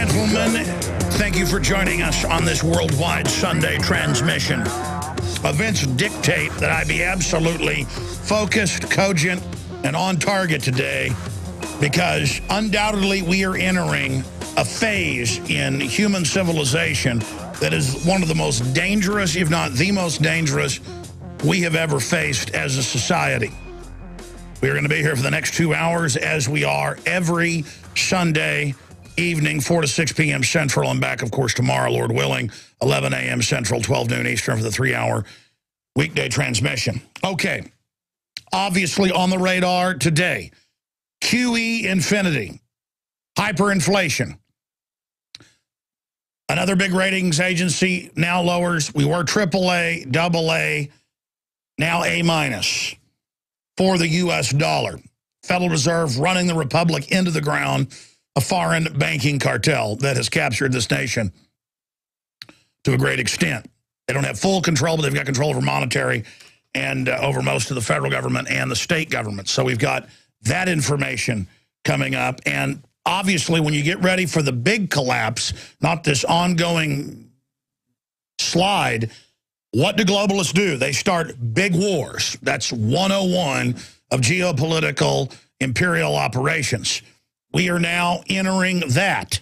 gentlemen, thank you for joining us on this worldwide Sunday transmission. Events dictate that I be absolutely focused, cogent, and on target today because undoubtedly we are entering a phase in human civilization that is one of the most dangerous, if not the most dangerous, we have ever faced as a society. We're going to be here for the next 2 hours as we are every Sunday evening, 4 to 6 p.m. Central, and back, of course, tomorrow, Lord willing, 11 a.m. Central, 12 noon Eastern for the 3-hour weekday transmission. Okay, obviously on the radar today, QE infinity, hyperinflation. Another big ratings agency now lowers. We were AAA, AA, now A- for the U.S. dollar. Federal Reserve running the republic into the ground, a foreign banking cartel that has captured this nation to a great extent. They don't have full control, but they've got control over monetary and over most of the federal government and the state government. So we've got that information coming up. And obviously, when you get ready for the big collapse, not this ongoing slide, what do globalists do? They start big wars. That's 101 of geopolitical imperial operations. We are now entering that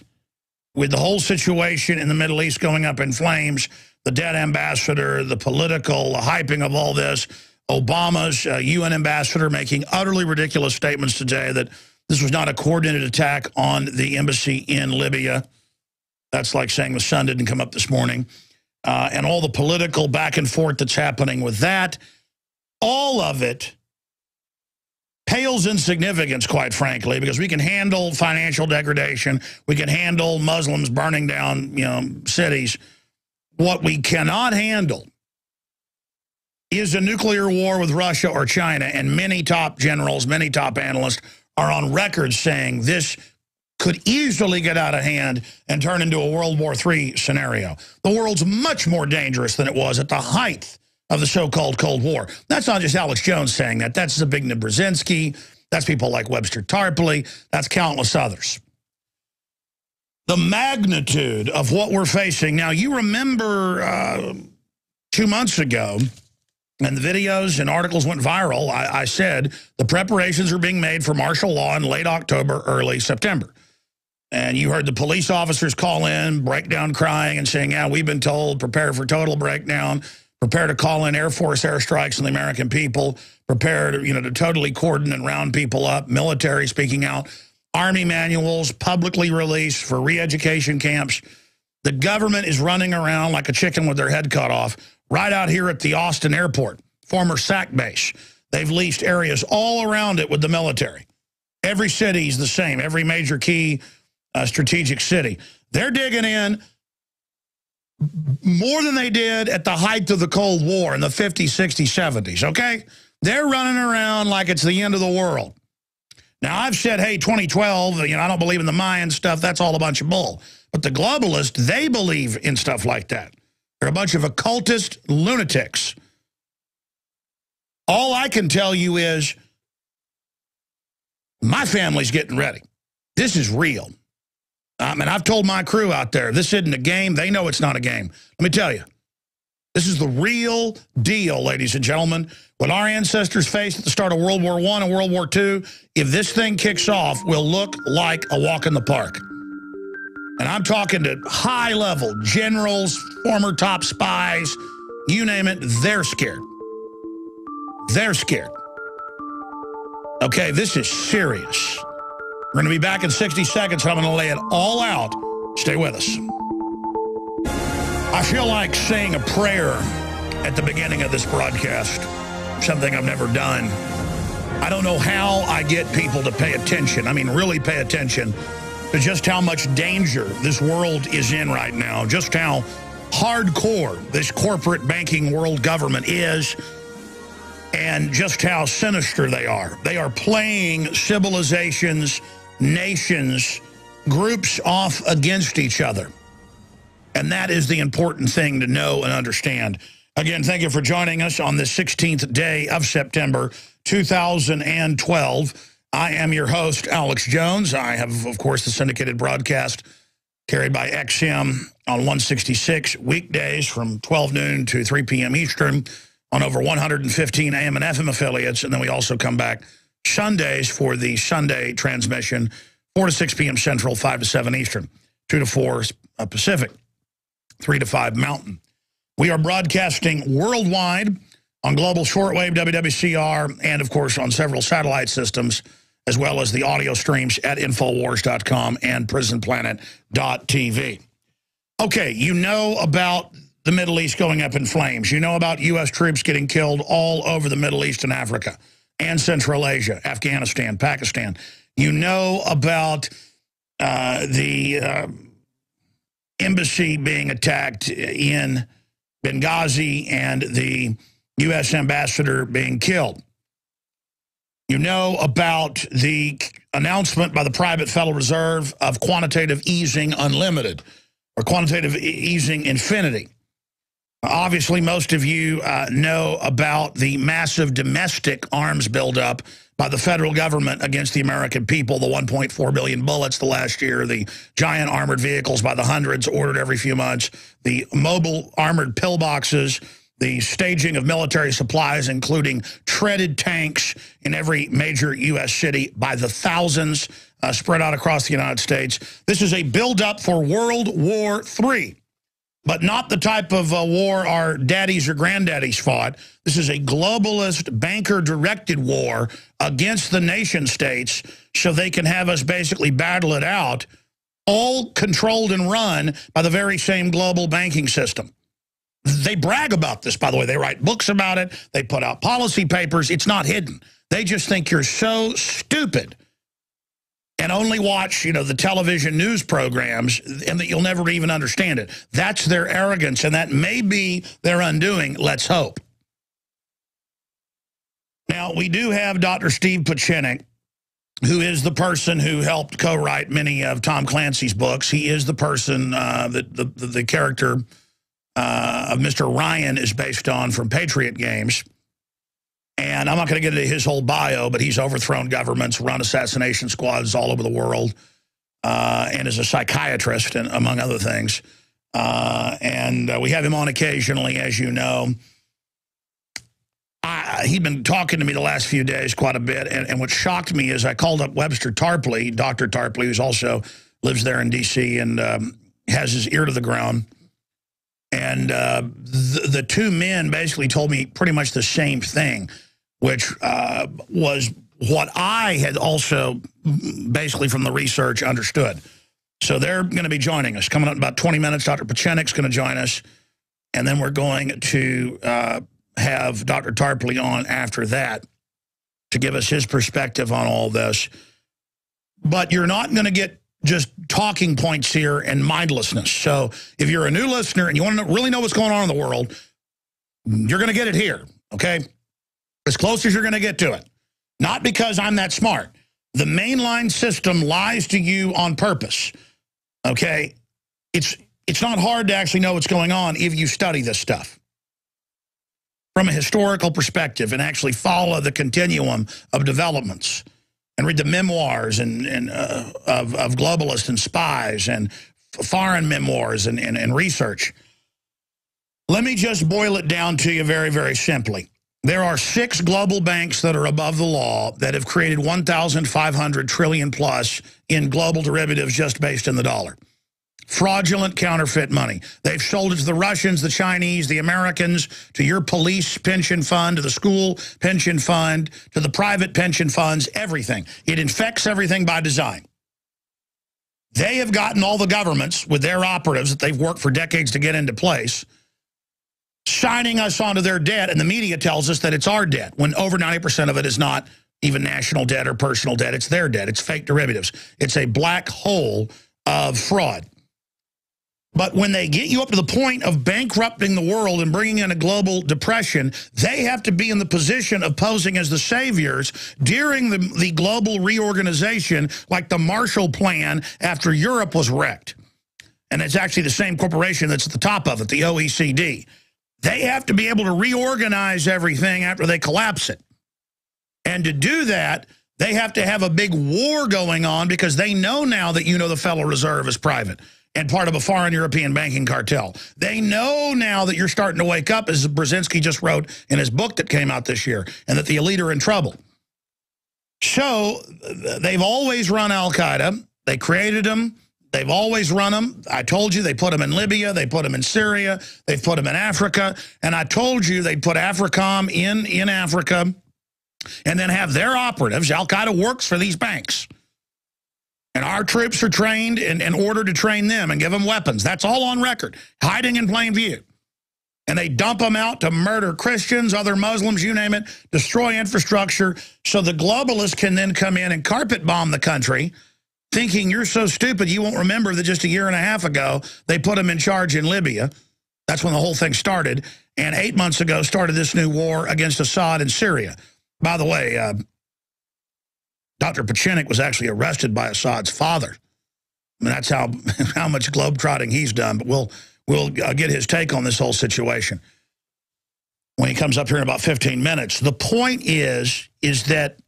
with the whole situation in the Middle East going up in flames, the dead ambassador, the political hyping of all this, Obama's UN ambassador making utterly ridiculous statements today that this was not a coordinated attack on the embassy in Libya. That's like saying the sun didn't come up this morning. And all the political back and forth that's happening with that, all of it pales in significance, quite frankly, because we can handle financial degradation. We can handle Muslims burning down, cities. What we cannot handle is a nuclear war with Russia or China, and many top generals, many top analysts are on record saying this could easily get out of hand and turn into a World War III scenario. The world's much more dangerous than it was at the height of the so-called Cold War. That's not just Alex Jones saying that. That's Zbigniew Brzezinski. That's people like Webster Tarpley. That's countless others. The magnitude of what we're facing. Now, you remember 2 months ago, and the videos and articles went viral, I said the preparations are being made for martial law in late October, early September. And you heard the police officers call in, breakdown crying and saying, yeah, we've been told, prepare for total breakdown, prepare to call in Air Force airstrikes on the American people, prepare to, to totally cordon and round people up, military speaking out, Army manuals publicly released for re-education camps. The government is running around like a chicken with their head cut off right out here at the Austin airport, former SAC base. They've leased areas all around it with the military. Every city is the same, every major key strategic city. They're digging in more than they did at the height of the Cold War in the 50s, 60s, 70s, okay? They're running around like it's the end of the world. Now, I've said, hey, 2012, I don't believe in the Mayan stuff. That's all a bunch of bull. But the globalists, they believe in stuff like that. They're a bunch of occultist lunatics. All I can tell you is my family's getting ready. This is real. And I've told my crew out there, this isn't a game. They know it's not a game. Let me tell you, this is the real deal, ladies and gentlemen. What our ancestors faced at the start of World War I and World War II, if this thing kicks off, will look like a walk in the park. And I'm talking to high-level generals, former top spies, you name it, they're scared. They're scared. Okay, this is serious. We're going to be back in 60 seconds, so I'm going to lay it all out. Stay with us. I feel like saying a prayer at the beginning of this broadcast, something I've never done. I don't know how I get people to pay attention. I mean, really pay attention to just how much danger this world is in right now, just how hardcore this corporate banking world government is, and just how sinister they are. They are playing civilizations, nations, groups off against each other. And that is the important thing to know and understand. Again, thank you for joining us on the 16th day of September, 2012. I am your host, Alex Jones. I have, of course, the syndicated broadcast carried by XM on 166 weekdays from 12 noon to 3 p.m. Eastern on over 115 AM and FM affiliates. And then we also come back Sundays for the Sunday transmission, 4 to 6 p.m. Central, 5 to 7 Eastern, 2 to 4 Pacific, 3 to 5 Mountain. We are broadcasting worldwide on global shortwave, WWCR, and, of course, on several satellite systems, as well as the audio streams at Infowars.com and PrisonPlanet.tv. Okay, you know about the Middle East going up in flames. You know about U.S. troops getting killed all over the Middle East and Africa and Central Asia, Afghanistan, Pakistan. You know about the embassy being attacked in Benghazi and the U.S. ambassador being killed. You know about the announcement by the private Federal Reserve of quantitative easing unlimited or quantitative easing infinity. Obviously, most of you know about the massive domestic arms buildup by the federal government against the American people, the 1.4 billion bullets the last year, the giant armored vehicles by the hundreds ordered every few months, the mobile armored pillboxes, the staging of military supplies, including treaded tanks in every major U.S. city by the thousands spread out across the United States. This is a buildup for World War III, but not the type of war our daddies or granddaddies fought. This is a globalist, banker-directed war against the nation states so they can have us basically battle it out, all controlled and run by the very same global banking system. They brag about this, by the way. They write books about it. They put out policy papers. It's not hidden. They just think you're so stupid and only watch, you know, the television news programs and that you'll never even understand it. That's their arrogance, and that may be their undoing. Let's hope. Now, we do have Dr. Steve Pieczenik, who is the person who helped co-write many of Tom Clancy's books. He is the person that the character of Mr. Ryan is based on from Patriot Games. And I'm not going to get into his whole bio, but he's overthrown governments, run assassination squads all over the world, and is a psychiatrist, and among other things. And we have him on occasionally, as you know. He'd been talking to me the last few days quite a bit, and what shocked me is I called up Webster Tarpley, Dr. Tarpley, who's also lives there in D.C. and has his ear to the ground. And the two men basically told me pretty much the same thing, which was what I had also basically from the research understood. So they're going to be joining us. Coming up in about 20 minutes, Dr. Pieczenik's going to join us. And then we're going to have Dr. Tarpley on after that to give us his perspective on all this. But you're not going to get just talking points here and mindlessness. So if you're a new listener and you want to really know what's going on in the world, you're going to get it here, okay? As close as you're going to get to it. Not because I'm that smart. The mainline system lies to you on purpose, okay? It's not hard to actually know what's going on if you study this stuff from a historical perspective and actually follow the continuum of developments and read the memoirs and of globalists and spies and foreign memoirs and research. Let me just boil it down to you very, very simply. There are 6 global banks that are above the law that have created 1,500 trillion plus in global derivatives just based in the dollar. Fraudulent counterfeit money. They've sold it to the Russians, the Chinese, the Americans, to your police pension fund, to the school pension fund, to the private pension funds, everything. It infects everything by design. They have gotten all the governments with their operatives that they've worked for decades to get into place, signing us onto their debt, and the media tells us that it's our debt, when over 90% of it is not even national debt or personal debt. It's their debt. It's fake derivatives. It's a black hole of fraud. But when they get you up to the point of bankrupting the world and bringing in a global depression, they have to be in the position of posing as the saviors during the global reorganization, like the Marshall Plan after Europe was wrecked. And it's actually the same corporation that's at the top of it, the OECD. They have to be able to reorganize everything after they collapse it. And to do that, They have to have a big war going on because they know now that the Federal Reserve is private and part of a foreign European banking cartel. They know now that you're starting to wake up, as Brzezinski just wrote in his book that came out this year, and that the elite are in trouble. So they've always run al-Qaeda. They created them. They've always run them. I told you they put them in Libya. They put them in Syria. They've put them in Africa. And I told you they'd put AFRICOM in Africa and then have their operatives. Al-Qaeda works for these banks. And our troops are trained and ordered to train them and give them weapons. That's all on record, hiding in plain view. And they dump them out to murder Christians, other Muslims, you name it, destroy infrastructure, so the globalists can then come in and carpet bomb the country, thinking you're so stupid you won't remember that just a year and a half ago they put them in charge in Libya. That's when the whole thing started. And 8 months ago started this new war against Assad in Syria. By the way, Dr. Pieczenik was actually arrested by Assad's father. I mean, that's how much globetrotting he's done. But we'll get his take on this whole situation when he comes up here in about 15 minutes. The point is that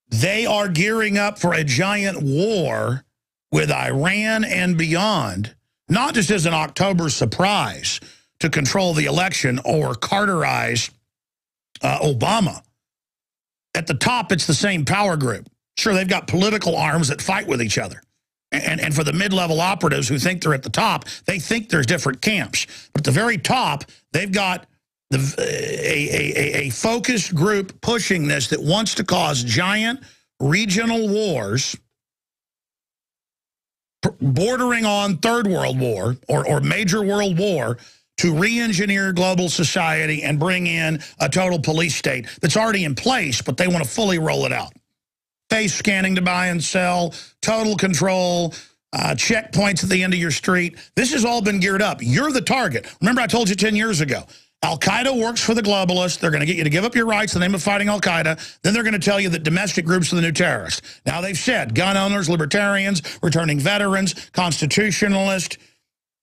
they are gearing up for a giant war with Iran and beyond, not just as an October surprise to control the election or Carterize Obama. At the top, it's the same power group. Sure, they've got political arms that fight with each other. And for the mid-level operatives who think they're at the top, they think there's different camps. But at the very top, they've got a focused group pushing this that wants to cause giant regional wars bordering on Third World War or Major World War to re-engineer global society and bring in a total police state that's already in place, but they want to fully roll it out. Face scanning to buy and sell, total control, checkpoints at the end of your street. This has all been geared up. You're the target. Remember I told you 10 years ago, Al-Qaeda works for the globalists. They're going to get you to give up your rights in the name of fighting Al-Qaeda. Then they're going to tell you that domestic groups are the new terrorists. Now they've said gun owners, libertarians, returning veterans, constitutionalists,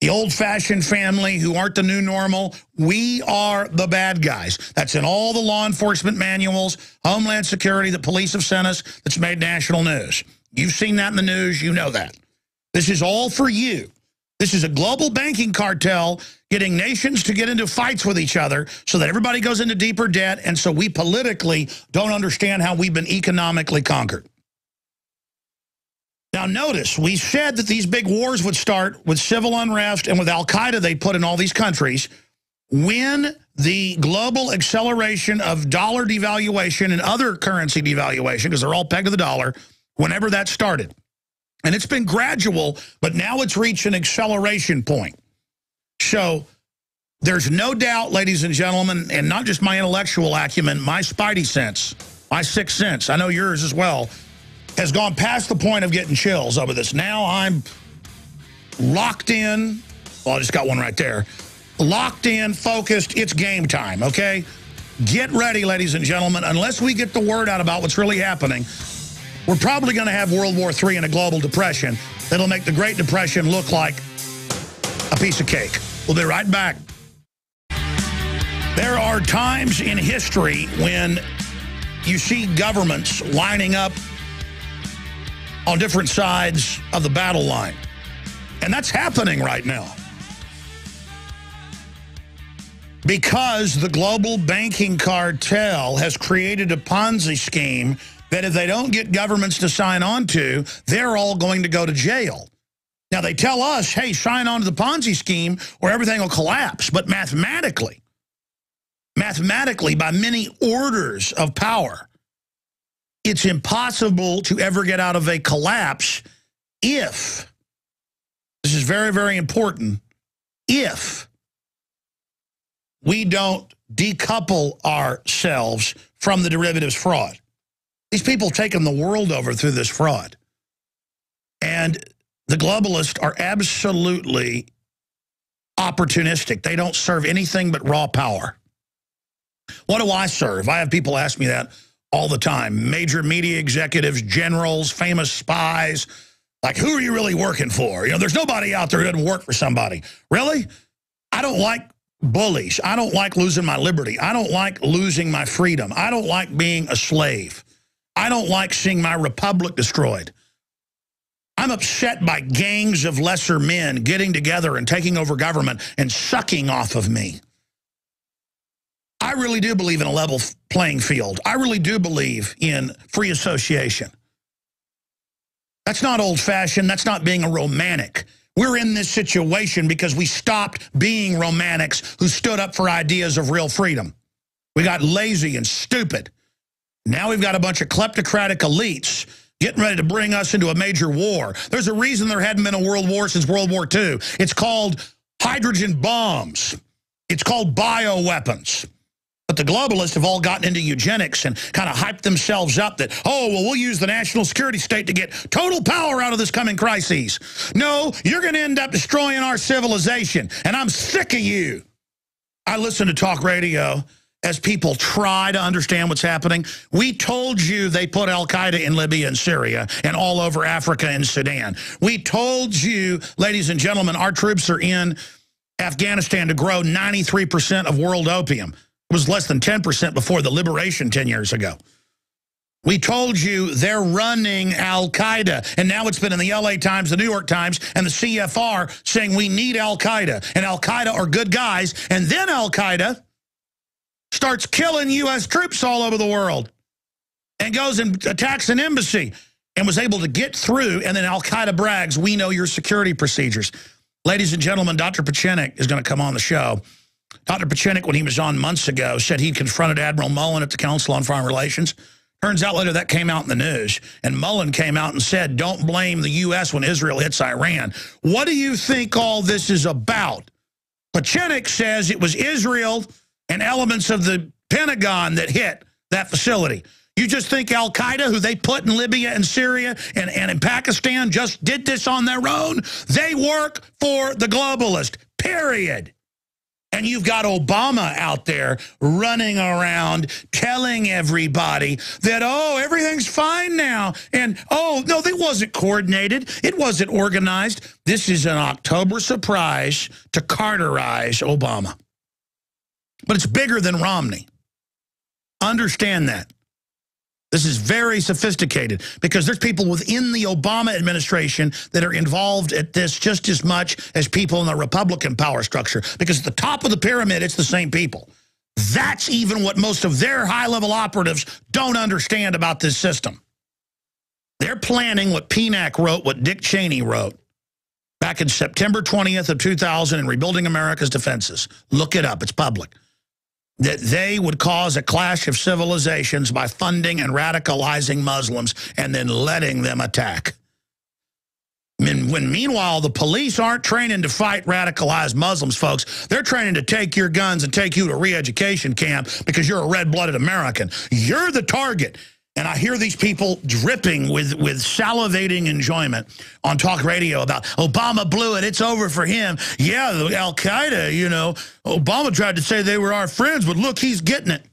the old-fashioned family who aren't the new normal. We are the bad guys. That's in all the law enforcement manuals, Homeland Security, the police have sent us, that's made national news. You've seen that in the news. You know that. This is all for you. This is a global banking cartel getting nations to get into fights with each other so that everybody goes into deeper debt, and so we politically don't understand how we've been economically conquered. Now notice, we said that these big wars would start with civil unrest and with al-Qaeda they put in all these countries when the global acceleration of dollar devaluation and other currency devaluation, because they're all pegged to the dollar, whenever that started. And it's been gradual, but now it's reached an acceleration point. So there's no doubt, ladies and gentlemen, and not just my intellectual acumen, my spidey sense, my sixth sense, I know yours as well, has gone past the point of getting chills over this. Now I'm locked in. Well, I just got one right there. Locked in, focused. It's game time, okay? Get ready, ladies and gentlemen. Unless we get the word out about what's really happening, we're probably going to have World War III and a global depression that'll make the Great Depression look like a piece of cake. We'll be right back. There are times in history when you see governments lining up on different sides of the battle line. And that's happening right now. Because the global banking cartel has created a Ponzi scheme that if they don't get governments to sign on to, they're all going to go to jail. Now, they tell us, hey, sign on to the Ponzi scheme or everything will collapse. But mathematically, by many orders of power, it's impossible to ever get out of a collapse if, this is very, very important, if we don't decouple ourselves from the derivatives fraud. These people have taken the world over through this fraud. And the globalists are absolutely opportunistic. They don't serve anything but raw power. What do I serve? I have people ask me that all the time. Major media executives, generals, famous spies. Like, who are you really working for? You know, there's nobody out there who doesn't work for somebody. Really? I don't like bullies. I don't like losing my liberty. I don't like losing my freedom. I don't like being a slave. I don't like seeing my republic destroyed. I'm upset by gangs of lesser men getting together and taking over government and sucking off of me. I really do believe in a level playing field. I really do believe in free association. That's not old-fashioned. That's not being a romantic. We're in this situation because we stopped being romantics who stood up for ideas of real freedom. We got lazy and stupid. Now we've got a bunch of kleptocratic elites getting ready to bring us into a major war. There's a reason there hadn't been a world war since World War II. It's called hydrogen bombs. It's called bioweapons. But the globalists have all gotten into eugenics and kind of hyped themselves up that, oh, well, we'll use the national security state to get total power out of this coming crisis. No, you're going to end up destroying our civilization, and I'm sick of you. I listen to talk radio as people try to understand what's happening. We told you they put al-Qaeda in Libya and Syria and all over Africa and Sudan. We told you, ladies and gentlemen, our troops are in Afghanistan to grow 93% of world opium. It was less than 10% before the liberation 10 years ago. We told you they're running al-Qaeda, and now it's been in the LA Times, the New York Times, and the CFR saying we need al-Qaeda, and al-Qaeda are good guys, and then al-Qaeda starts killing U.S. troops all over the world and goes and attacks an embassy and was able to get through, and then al-Qaeda brags, we know your security procedures. Ladies and gentlemen, Dr. Pieczenik is going to come on the show. Dr. Pieczenik, when he was on months ago, said he confronted Admiral Mullen at the Council on Foreign Relations. Turns out later that came out in the news, and Mullen came out and said, don't blame the U.S. when Israel hits Iran. What do you think all this is about? Pieczenik says it was Israel and elements of the Pentagon that hit that facility. You just think al-Qaeda, who they put in Libya and Syria and in Pakistan, just did this on their own? They work for the globalist, period. And you've got Obama out there running around telling everybody that, oh, everything's fine now. And, oh, no, it wasn't coordinated. It wasn't organized. This is an October surprise to Carterize Obama. But it's bigger than Romney. Understand that. This is very sophisticated because there's people within the Obama administration that are involved at this just as much as people in the Republican power structure, because at the top of the pyramid, it's the same people. That's even what most of their high-level operatives don't understand about this system. They're planning what PNAC wrote, what Dick Cheney wrote back in September 20th of 2000 in Rebuilding America's Defenses. Look it up. It's public. That they would cause a clash of civilizations by funding and radicalizing Muslims and then letting them attack. When meanwhile, the police aren't training to fight radicalized Muslims, folks. They're training to take your guns and take you to a re-education camp because you're a red-blooded American. You're the target. And I hear these people dripping with salivating enjoyment on talk radio about Obama blew it, it's over for him. Yeah, al-Qaeda, you know, Obama tried to say they were our friends, but look, he's getting it.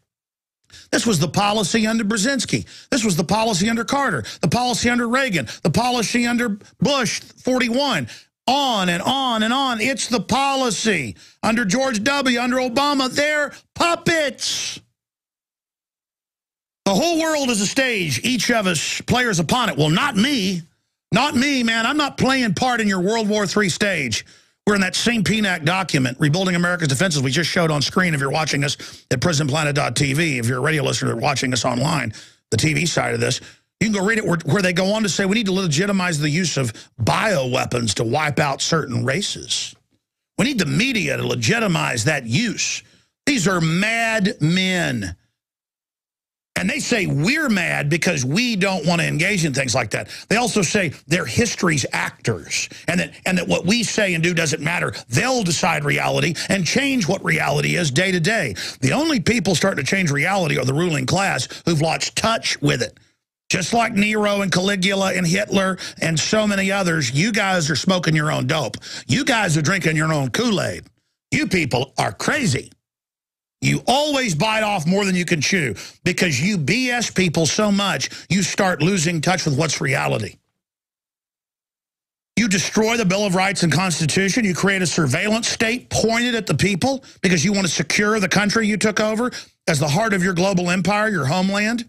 This was the policy under Brzezinski. This was the policy under Carter, the policy under Reagan, the policy under Bush 41. On and on and on. It's the policy under George W., under Obama. They're puppets. The whole world is a stage, each of us players upon it. Well, not me. Not me, man. I'm not playing part in your World War III stage. We're in that same PNAC document, Rebuilding America's Defenses, we just showed on screen if you're watching us at prisonplanet.tv. If you're a radio listener watching us online, the TV side of this, you can go read it where they go on to say we need to legitimize the use of bioweapons to wipe out certain races. We need the media to legitimize that use. These are mad men. And they say we're mad because we don't want to engage in things like that. They also say they're history's actors and that what we say and do doesn't matter. They'll decide reality and change what reality is day to day. The only people starting to change reality are the ruling class who've lost touch with it. Just like Nero and Caligula and Hitler and so many others, you guys are smoking your own dope. You guys are drinking your own Kool-Aid. You people are crazy. You always bite off more than you can chew because you BS people so much, you start losing touch with what's reality. You destroy the Bill of Rights and Constitution. You create a surveillance state pointed at the people because you want to secure the country you took over as the heart of your global empire, your homeland.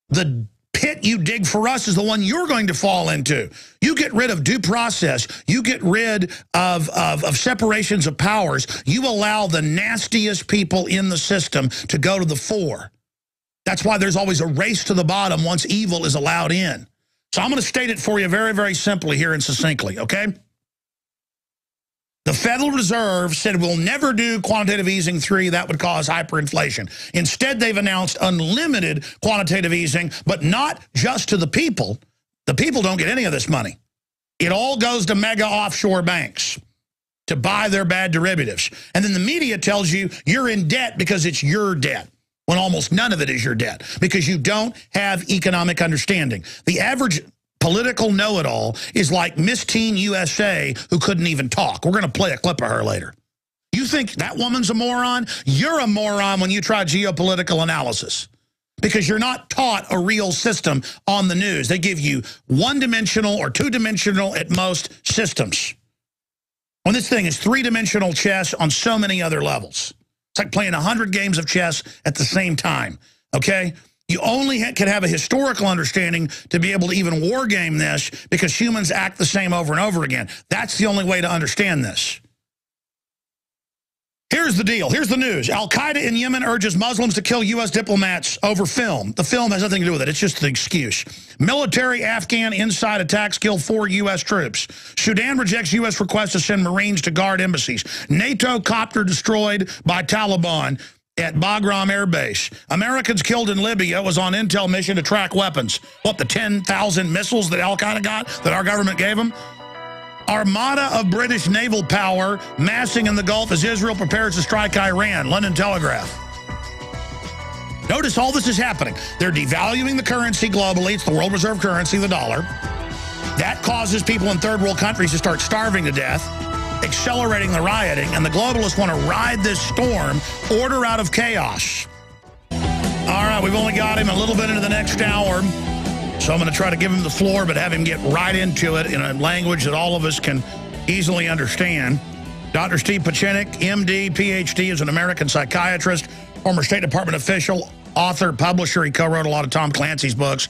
the pit you dig for us is the one you're going to fall into. You get rid of due process. You get rid of separations of powers. You allow the nastiest people in the system to go to the fore. That's why there's always a race to the bottom once evil is allowed in. So I'm going to state it for you very, very simply here and succinctly, okay? The Federal Reserve said we'll never do quantitative easing 3. That would cause hyperinflation. Instead, they've announced unlimited quantitative easing, but not just to the people. The people don't get any of this money. It all goes to mega offshore banks to buy their bad derivatives. And then the media tells you you're in debt because it's your debt, when almost none of it is your debt, because you don't have economic understanding. The average political know-it-all is like Miss Teen USA who couldn't even talk. We're going to play a clip of her later. You think that woman's a moron? You're a moron when you try geopolitical analysis because you're not taught a real system on the news. They give you one-dimensional or two-dimensional at most systems. When this thing is three-dimensional chess on so many other levels. It's like playing 100 games of chess at the same time, okay? You only can have a historical understanding to be able to even war game this because humans act the same over and over again. That's the only way to understand this. Here's the deal. Here's the news. Al-Qaeda in Yemen urges Muslims to kill U.S. diplomats over film. The film has nothing to do with it. It's just the excuse. Military Afghan inside attacks kill 4 U.S. troops. Sudan rejects U.S. request to send Marines to guard embassies. NATO copter destroyed by Taliban at Bagram Air Base. Americans killed in Libya was on intel mission to track weapons. What, the 10,000 missiles that Al-Qaeda got that our government gave them? Armada of British naval power massing in the Gulf as Israel prepares to strike Iran. London Telegraph. Notice all this is happening. They're devaluing the currency globally. It's the world reserve currency, the dollar. That causes people in third world countries to start starving to death, accelerating the rioting, and the globalists want to ride this storm, order out of chaos. All right, we've only got him a little bit into the next hour, so I'm going to try to give him the floor, but have him get right into it in a language that all of us can easily understand. Dr. Steve Pieczenik, MD, PhD, is an American psychiatrist, former State Department official, author, publisher. He co-wrote a lot of Tom Clancy's books,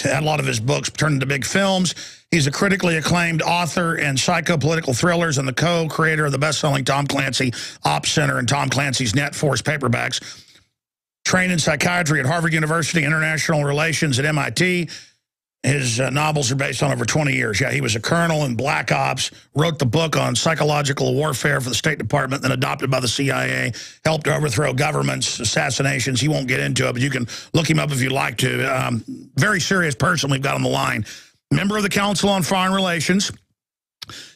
had a lot of his books turned into big films. He's a critically acclaimed author and psychopolitical thrillers and the co-creator of the best-selling Tom Clancy Ops Center and Tom Clancy's Net Force paperbacks. Trained in psychiatry at Harvard University, international relations at MIT. His novels are based on over 20 years. Yeah, he was a colonel in Black Ops, wrote the book on psychological warfare for the State Department, then adopted by the CIA, helped overthrow governments, assassinations. He won't get into it, but you can look him up if you'd like to. Very serious person we've got on the line. Member of the Council on Foreign Relations.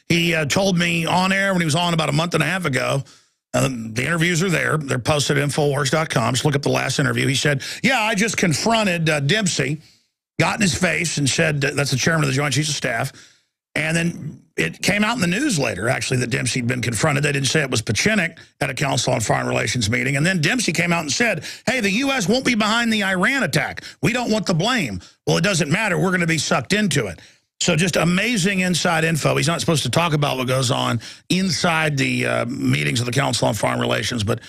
He told me on air when he was on about a month and a half ago, the interviews are there. They're posted at Infowars.com. Just look up the last interview. He said, yeah, I just confronted Dempsey, got in his face and said, that's the chairman of the Joint Chiefs of Staff. And then it came out in the news later, actually, that Dempsey had been confronted. They didn't say it was Pieczenik at a Council on Foreign Relations meeting. And then Dempsey came out and said, hey, the U.S. won't be behind the Iran attack. We don't want the blame. Well, it doesn't matter. We're going to be sucked into it. So just amazing inside info. He's not supposed to talk about what goes on inside the meetings of the Council on Foreign Relations. But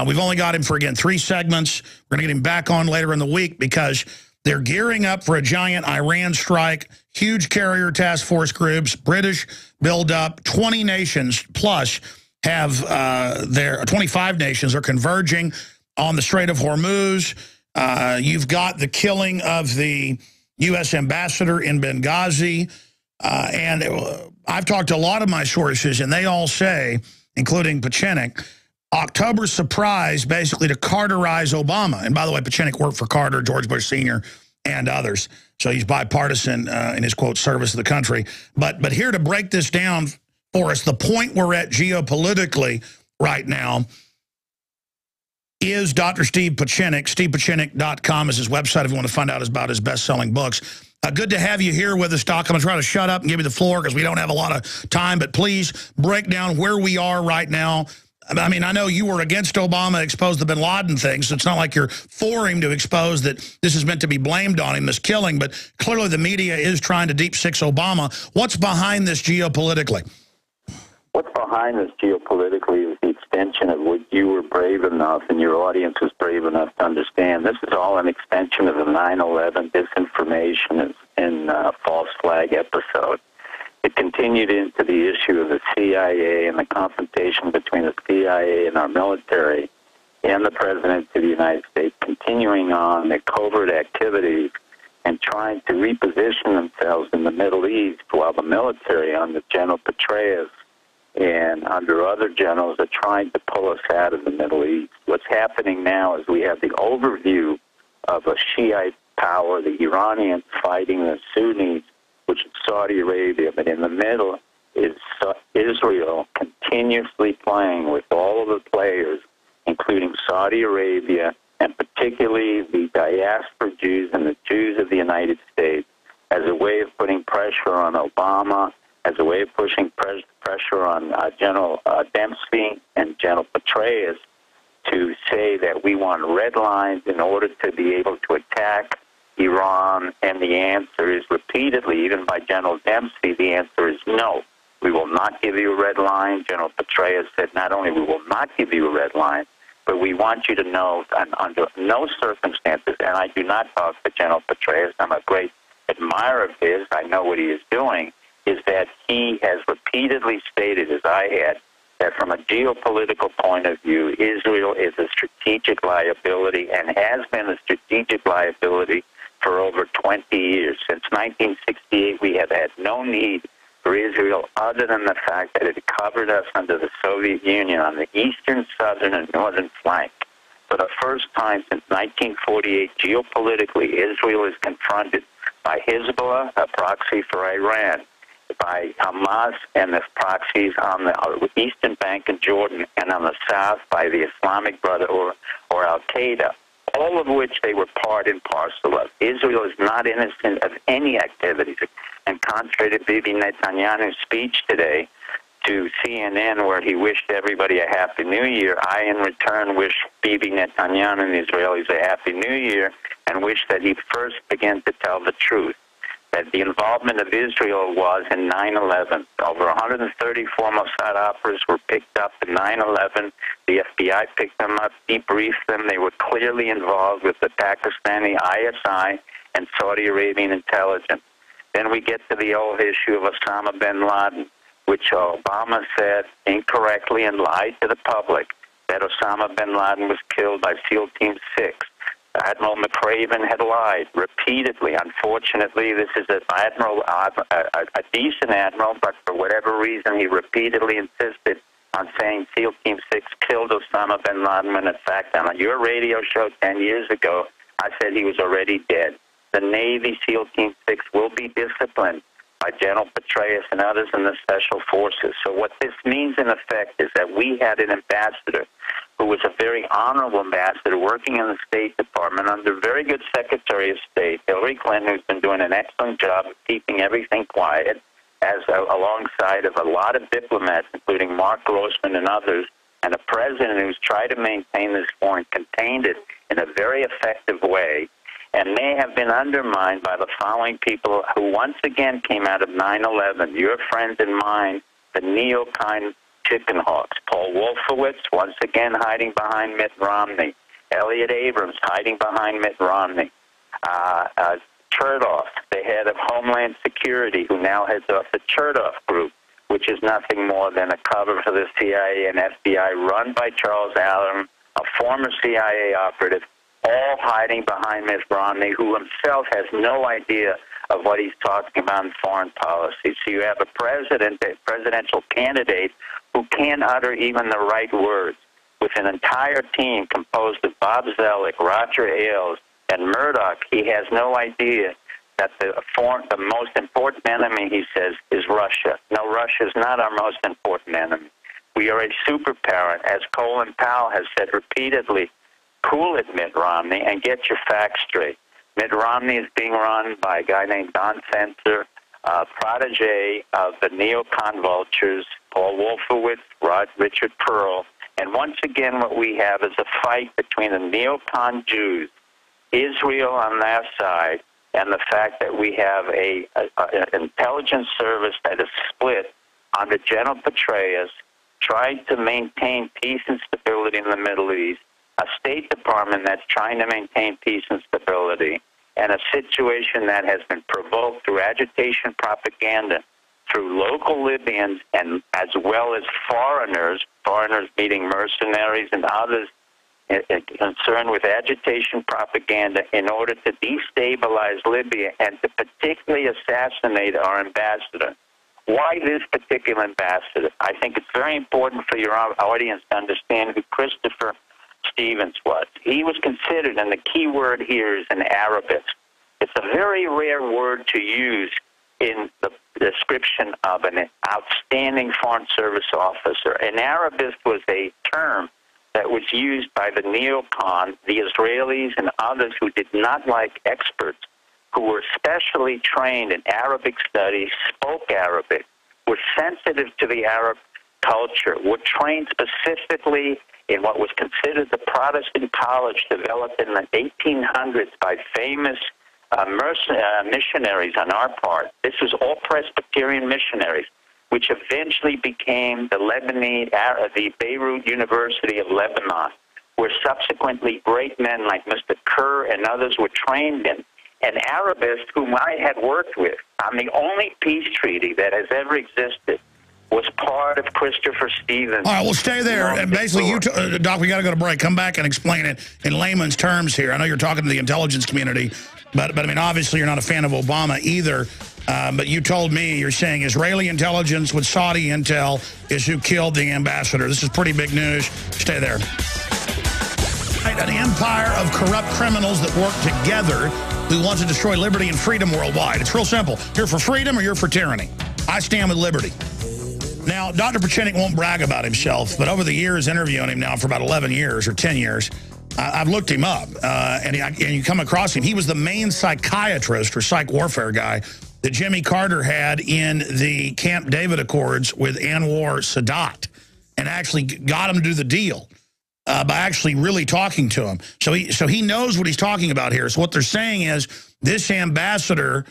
we've only got him for, again, 3 segments. We're going to get him back on later in the week because they're gearing up for a giant Iran strike, huge carrier task force groups, British buildup, 20 nations plus have 25 nations are converging on the Strait of Hormuz. You've got the killing of the U.S. ambassador in Benghazi. And I've talked to a lot of my sources, and they all say, including Pieczenik, October's surprise basically to Carterize Obama. And by the way, Pieczenik worked for Carter, George Bush Sr., and others. So he's bipartisan in his, quote, service to the country. But here to break this down for us, the point we're at geopolitically right now is Dr. Steve Pieczenik. StevePieczenik.com is his website if you want to find out about his best-selling books. Good to have you here with us, Doc. I'm going to try to shut up and give you the floor because we don't have a lot of time, but please break down where we are right now. I mean, I know you were against Obama, exposed the bin Laden thing, so it's not like you're for him to expose that this is meant to be blamed on him, this killing, but clearly the media is trying to deep six Obama. What's behind this geopolitically? What's behind this geopolitically is the extension of what you were brave enough and your audience was brave enough to understand. This is all an extension of the 9/11 disinformation and false flag episode. It continued into the issue of the CIA and the confrontation between the CIA and our military and the President of the United States, continuing on their covert activities and trying to reposition themselves in the Middle East while the military under General Petraeus and under other generals are trying to pull us out of the Middle East. What's happening now is we have the overview of a Shiite power, the Iranians fighting the Sunnis, which is Saudi Arabia, but in the middle is Israel continuously playing with all of the players, including Saudi Arabia, and particularly the diaspora Jews and the Jews of the United States, as a way of putting pressure on Obama, as a way of pushing pressure on General Dempsey and General Petraeus to say that we want red lines in order to be able to attack Iran, and the answer is repeatedly, even by General Dempsey, the answer is no. We will not give you a red line. General Petraeus said not only we will not give you a red line, but we want you to know that under no circumstances, and I do not talk to General Petraeus, I'm a great admirer of his, I know what he is doing, is that he has repeatedly stated, as I had, that from a geopolitical point of view, Israel is a strategic liability and has been a strategic liability for over 20 years. Since 1968, we have had no need for Israel other than the fact that it covered us under the Soviet Union on the eastern, southern, and northern flank. For the first time since 1948, geopolitically, Israel is confronted by Hezbollah, a proxy for Iran, by Hamas and the proxies on the eastern bank of Jordan, and on the south by the Islamic Brotherhood or Al-Qaeda, all of which they were part and parcel of. Israel is not innocent of any activities. And contrary to Bibi Netanyahu's speech today to CNN, where he wished everybody a Happy New Year, I in return wish Bibi Netanyahu and the Israelis a Happy New Year and wish that he first begin to tell the truth, that the involvement of Israel was in 9/11. Over 134 Mossad operatives were picked up in 9/11. The FBI picked them up, debriefed them. They were clearly involved with the Pakistani ISI and Saudi Arabian intelligence. Then we get to the old issue of Osama bin Laden, which Obama said incorrectly and lied to the public that Osama bin Laden was killed by SEAL Team 6. Admiral McRaven had lied repeatedly. Unfortunately, this is an admiral, a decent admiral, but for whatever reason, he repeatedly insisted on saying SEAL Team 6 killed Osama bin Laden, when in fact, on your radio show 10 years ago, I said he was already dead. The Navy SEAL Team 6 will be disciplined by General Petraeus and others in the Special Forces. So what this means, in effect, is that we had an ambassador who was a very honorable ambassador working in the State Department under very good Secretary of State, Hillary Clinton, who's been doing an excellent job of keeping everything quiet, alongside of a lot of diplomats, including Mark Grossman and others, and a president who's tried to maintain this war and contained it in a very effective way. And they have been undermined by the following people who once again came out of 9/11, your friends and mine, the neocon chicken hawks. Paul Wolfowitz, once again hiding behind Mitt Romney. Elliot Abrams hiding behind Mitt Romney. Chertoff, the head of Homeland Security, who now heads up the Chertoff Group, which is nothing more than a cover for the CIA and FBI run by Charles Allen, a former CIA operative, all hiding behind Mitt Romney, who himself has no idea of what he's talking about in foreign policy. So you have a presidential candidate who can't utter even the right words, with an entire team composed of Bob Zellick, Roger Ailes, and Murdoch. He has no idea that the most important enemy, he says, is Russia. No, Russia is not our most important enemy. We are a superpower, as Colin Powell has said repeatedly. Cool it, Mitt Romney, and get your facts straight. Mitt Romney is being run by a guy named Don Fencer, protege of the neocon vultures, Paul Wolfowitz, Richard Pearl. And once again, what we have is a fight between the neocon Jews, Israel on their side, and the fact that we have an intelligence service that is split under General Petraeus tried to maintain peace and stability in the Middle East, a State Department that's trying to maintain peace and stability, and a situation that has been provoked through agitation propaganda through local Libyans and as well as foreigners meaning mercenaries and others concerned with agitation propaganda in order to destabilize Libya and to particularly assassinate our ambassador. Why this particular ambassador? I think it's very important for your audience to understand who Christopher Stevens was. He was considered, and the key word here is an Arabist. It's a very rare word to use in the description of an outstanding Foreign Service officer. An Arabist was a term that was used by the neocon, the Israelis, and others who did not like experts, who were specially trained in Arabic studies, spoke Arabic, were sensitive to the Arab culture, were trained specifically in what was considered the Protestant college developed in the 1800s by famous missionaries on our part. This was all Presbyterian missionaries, which eventually became the Beirut University of Lebanon, where subsequently great men like Mr. Kerr and others were trained in. An Arabist whom I had worked with on the only peace treaty that has ever existed was part of Christopher Stevens. All right, we'll stay there. And basically, Doc, we got to go to break. Come back and explain it in layman's terms here. I know you're talking to the intelligence community, but I mean, obviously, you're not a fan of Obama either. But you told me, you're saying Israeli intelligence with Saudi intel is who killed the ambassador. This is pretty big news. Stay there. An empire of corrupt criminals that work together who want to destroy liberty and freedom worldwide. It's real simple. You're for freedom or you're for tyranny. I stand with liberty. Now, Dr. Pieczenik won't brag about himself, but over the years, interviewing him now for about 11 years or 10 years, I've looked him up, and you come across him. He was the main psychiatrist or psych warfare guy that Jimmy Carter had in the Camp David Accords with Anwar Sadat, and actually got him to do the deal by actually really talking to him. So he knows what he's talking about here. So what they're saying is this ambassador...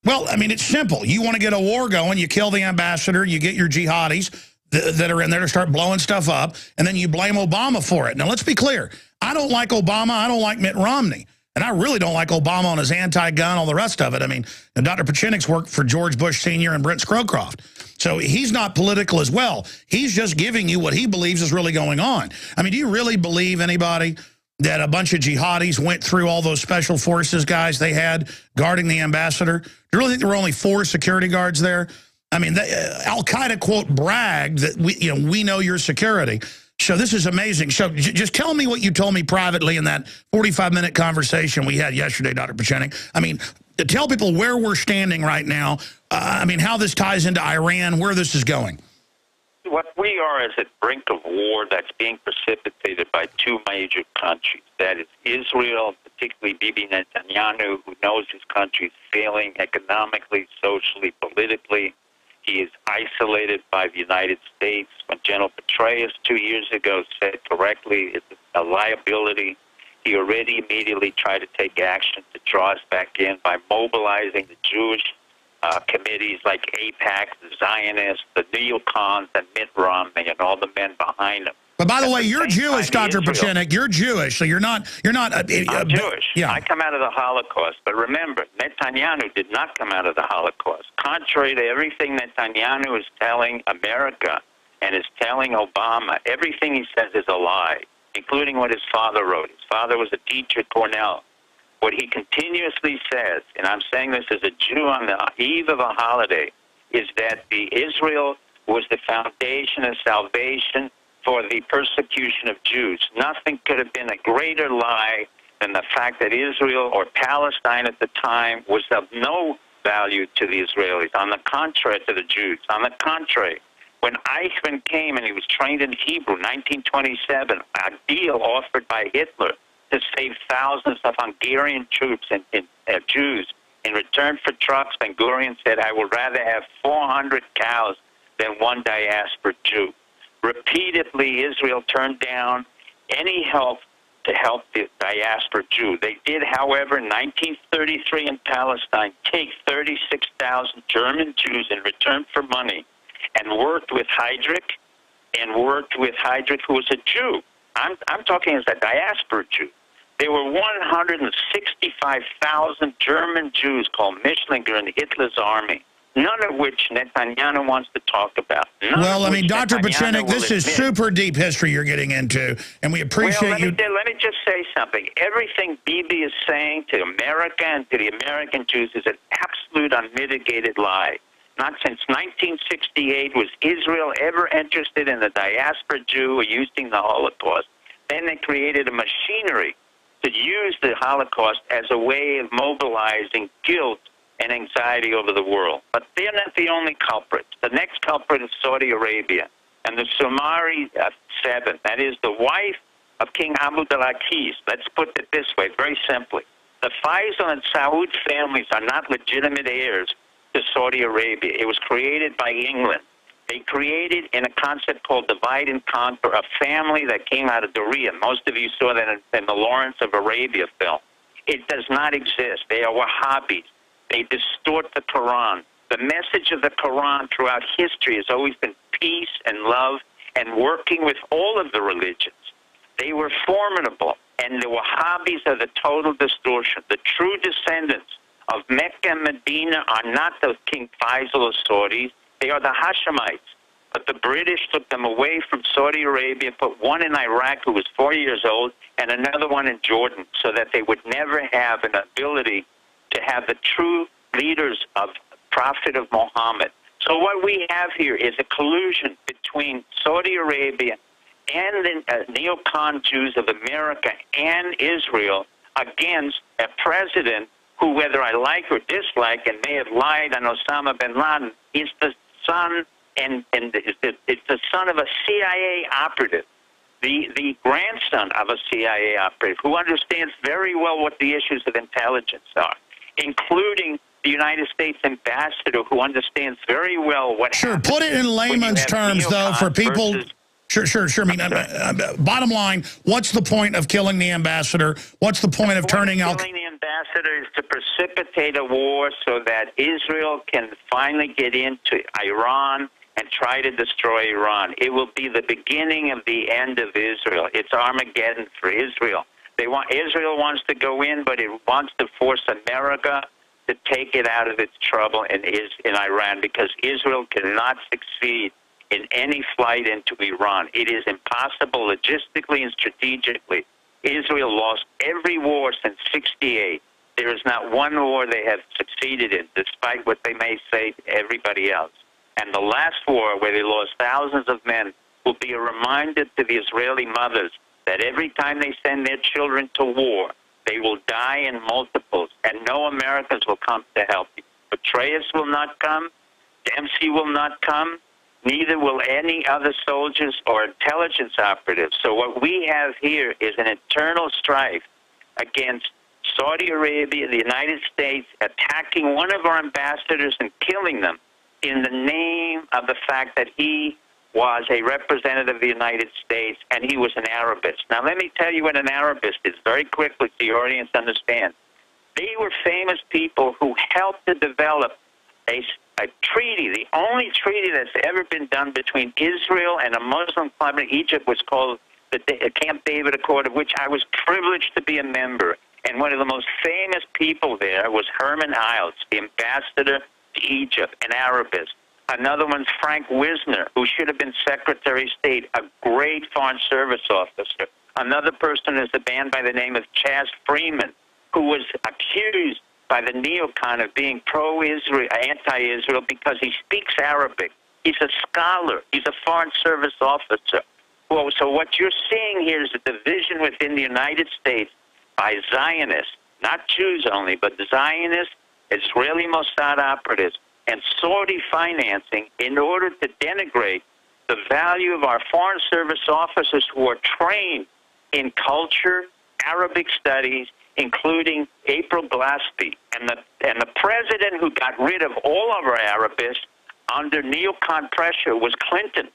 Well, I mean, it's simple. You want to get a war going, you kill the ambassador, you get your jihadis that are in there to start blowing stuff up, and then you blame Obama for it. Now, let's be clear. I don't like Obama. I don't like Mitt Romney. And I really don't like Obama on his anti-gun, all the rest of it. I mean, Dr. Pieczenik's worked for George Bush Sr. and Brent Scrowcroft. So he's not political as well. He's just giving you what he believes is really going on. I mean, do you really believe anybody that a bunch of jihadis went through all those special forces guys they had guarding the ambassador? Do you really think there were only 4 security guards there? I mean, Al-Qaeda, quote, bragged that we know your security. So this is amazing. So just tell me what you told me privately in that 45-minute conversation we had yesterday, Dr. Pieczenik. I mean, tell people where we're standing right now. I mean, how this ties into Iran, where this is going. What we are is at the brink of war that's being precipitated by 2 major countries. That is Israel, particularly Bibi Netanyahu, who knows his country is failing economically, socially, politically. He is isolated by the United States. When General Petraeus 2 years ago said correctly it's a liability, he already immediately tried to take action to draw us back in by mobilizing the Jewish committees like AIPAC, the Zionists, the neocons, and Mitt Romney, and all the men behind him. But by the way, you're Jewish, Dr. Pieczenik. You're Jewish, so you're not. I'm Jewish. Yeah. I come out of the Holocaust, but remember, Netanyahu did not come out of the Holocaust. Contrary to everything Netanyahu is telling America and is telling Obama, everything he says is a lie, including what his father wrote. His father was a teacher at Cornell. What he continuously says, and I'm saying this as a Jew on the eve of a holiday, is that Israel was the foundation of salvation for the persecution of Jews. Nothing could have been a greater lie than the fact that Israel or Palestine at the time was of no value to the Israelis, on the contrary to the Jews. On the contrary, when Eichmann came and he was trained in Hebrew, 1927, a deal offered by Hitler to save thousands of Hungarian troops and Jews. In return for trucks, Ben-Gurion said, I would rather have 400 cows than 1 diaspora Jew. Repeatedly, Israel turned down any help to help the diaspora Jew. They did, however, in 1933 in Palestine, take 36,000 German Jews in return for money and worked with Heydrich, who was a Jew. I'm talking as a diaspora Jew. There were 165,000 German Jews called Mischlinger in Hitler's army, none of which Netanyahu wants to talk about. Well, I mean, Dr. Pieczenik, this is super deep history you're getting into, and we appreciate you. Let me just say something. Everything Bibi is saying to America and to the American Jews is an absolute unmitigated lie. Not since 1968 was Israel ever interested in the diaspora Jew or using the Holocaust. Then they created a machinery to use the Holocaust as a way of mobilizing guilt and anxiety over the world. But they're not the only culprits. The next culprit is Saudi Arabia and the Sumari Seven. That is the wife of King Abdulaziz. Let's put it this way, very simply. The Faisal and Saud families are not legitimate heirs to Saudi Arabia. It was created by England. They created in a concept called divide and conquer, a family that came out of Doria. Most of you saw that in the Lawrence of Arabia film. It does not exist. They are Wahhabis. They distort the Quran. The message of the Quran throughout history has always been peace and love and working with all of the religions. They were formidable, and the Wahhabis are the total distortion. The true descendants of Mecca and Medina are not the King Faisal of Saudis. They are the Hashemites. But the British took them away from Saudi Arabia, put one in Iraq who was 4 years old, and another one in Jordan, so that they would never have an ability to have the true leaders of Prophet of Muhammad. So what we have here is a collusion between Saudi Arabia and the neocon Jews of America and Israel against a president who, whether I like or dislike, and may have lied on Osama bin Laden, is the son it's the son of a CIA operative, the grandson of a CIA operative who understands very well what the issues of intelligence are, including the United States ambassador who understands very well what happens. Put it in layman's terms, though, for people. Sure. I mean, bottom line, what's the point of killing the ambassador? What's the point of turning out? Killing the ambassador is to precipitate a war so that Israel can finally get into Iran and try to destroy Iran. It will be the beginning of the end of Israel. It's Armageddon for Israel. Israel wants to go in, but it wants to force America to take it out of its trouble in Iran, because Israel cannot succeed in any flight into Iran. It is impossible logistically and strategically. Israel lost every war since '68. There is not one war they have succeeded in, despite what they may say to everybody else. And the last war, where they lost thousands of men, will be a reminder to the Israeli mothers that every time they send their children to war, they will die in multiples, and no Americans will come to help you. Petraeus will not come. Dempsey will not come. Neither will any other soldiers or intelligence operatives. So what we have here is an internal strife against Saudi Arabia, the United States, attacking one of our ambassadors and killing them in the name of the fact that he was a representative of the United States and he was an Arabist. Now, let me tell you what an Arabist is very quickly so your audience understands. They were famous people who helped to develop a treaty. The only treaty that's ever been done between Israel and a Muslim club in Egypt was called the Camp David Accord, of which I was privileged to be a member. And one of the most famous people there was Herman Iles, the ambassador to Egypt, an Arabist. Another one's Frank Wisner, who should have been Secretary of State, a great Foreign Service officer. Another person is a man by the name of Chas Freeman, who was accused by the neocon of being pro-Israel, anti-Israel, because he speaks Arabic. He's a scholar. He's a Foreign Service officer. Well, so what you're seeing here is a division within the United States by Zionists, not Jews only, but Zionists, Israeli Mossad operatives, and Saudi financing in order to denigrate the value of our Foreign Service officers who are trained in culture, Arabic studies, including April Glaspie. And the president who got rid of all of our Arabists under neocon pressure was Clinton.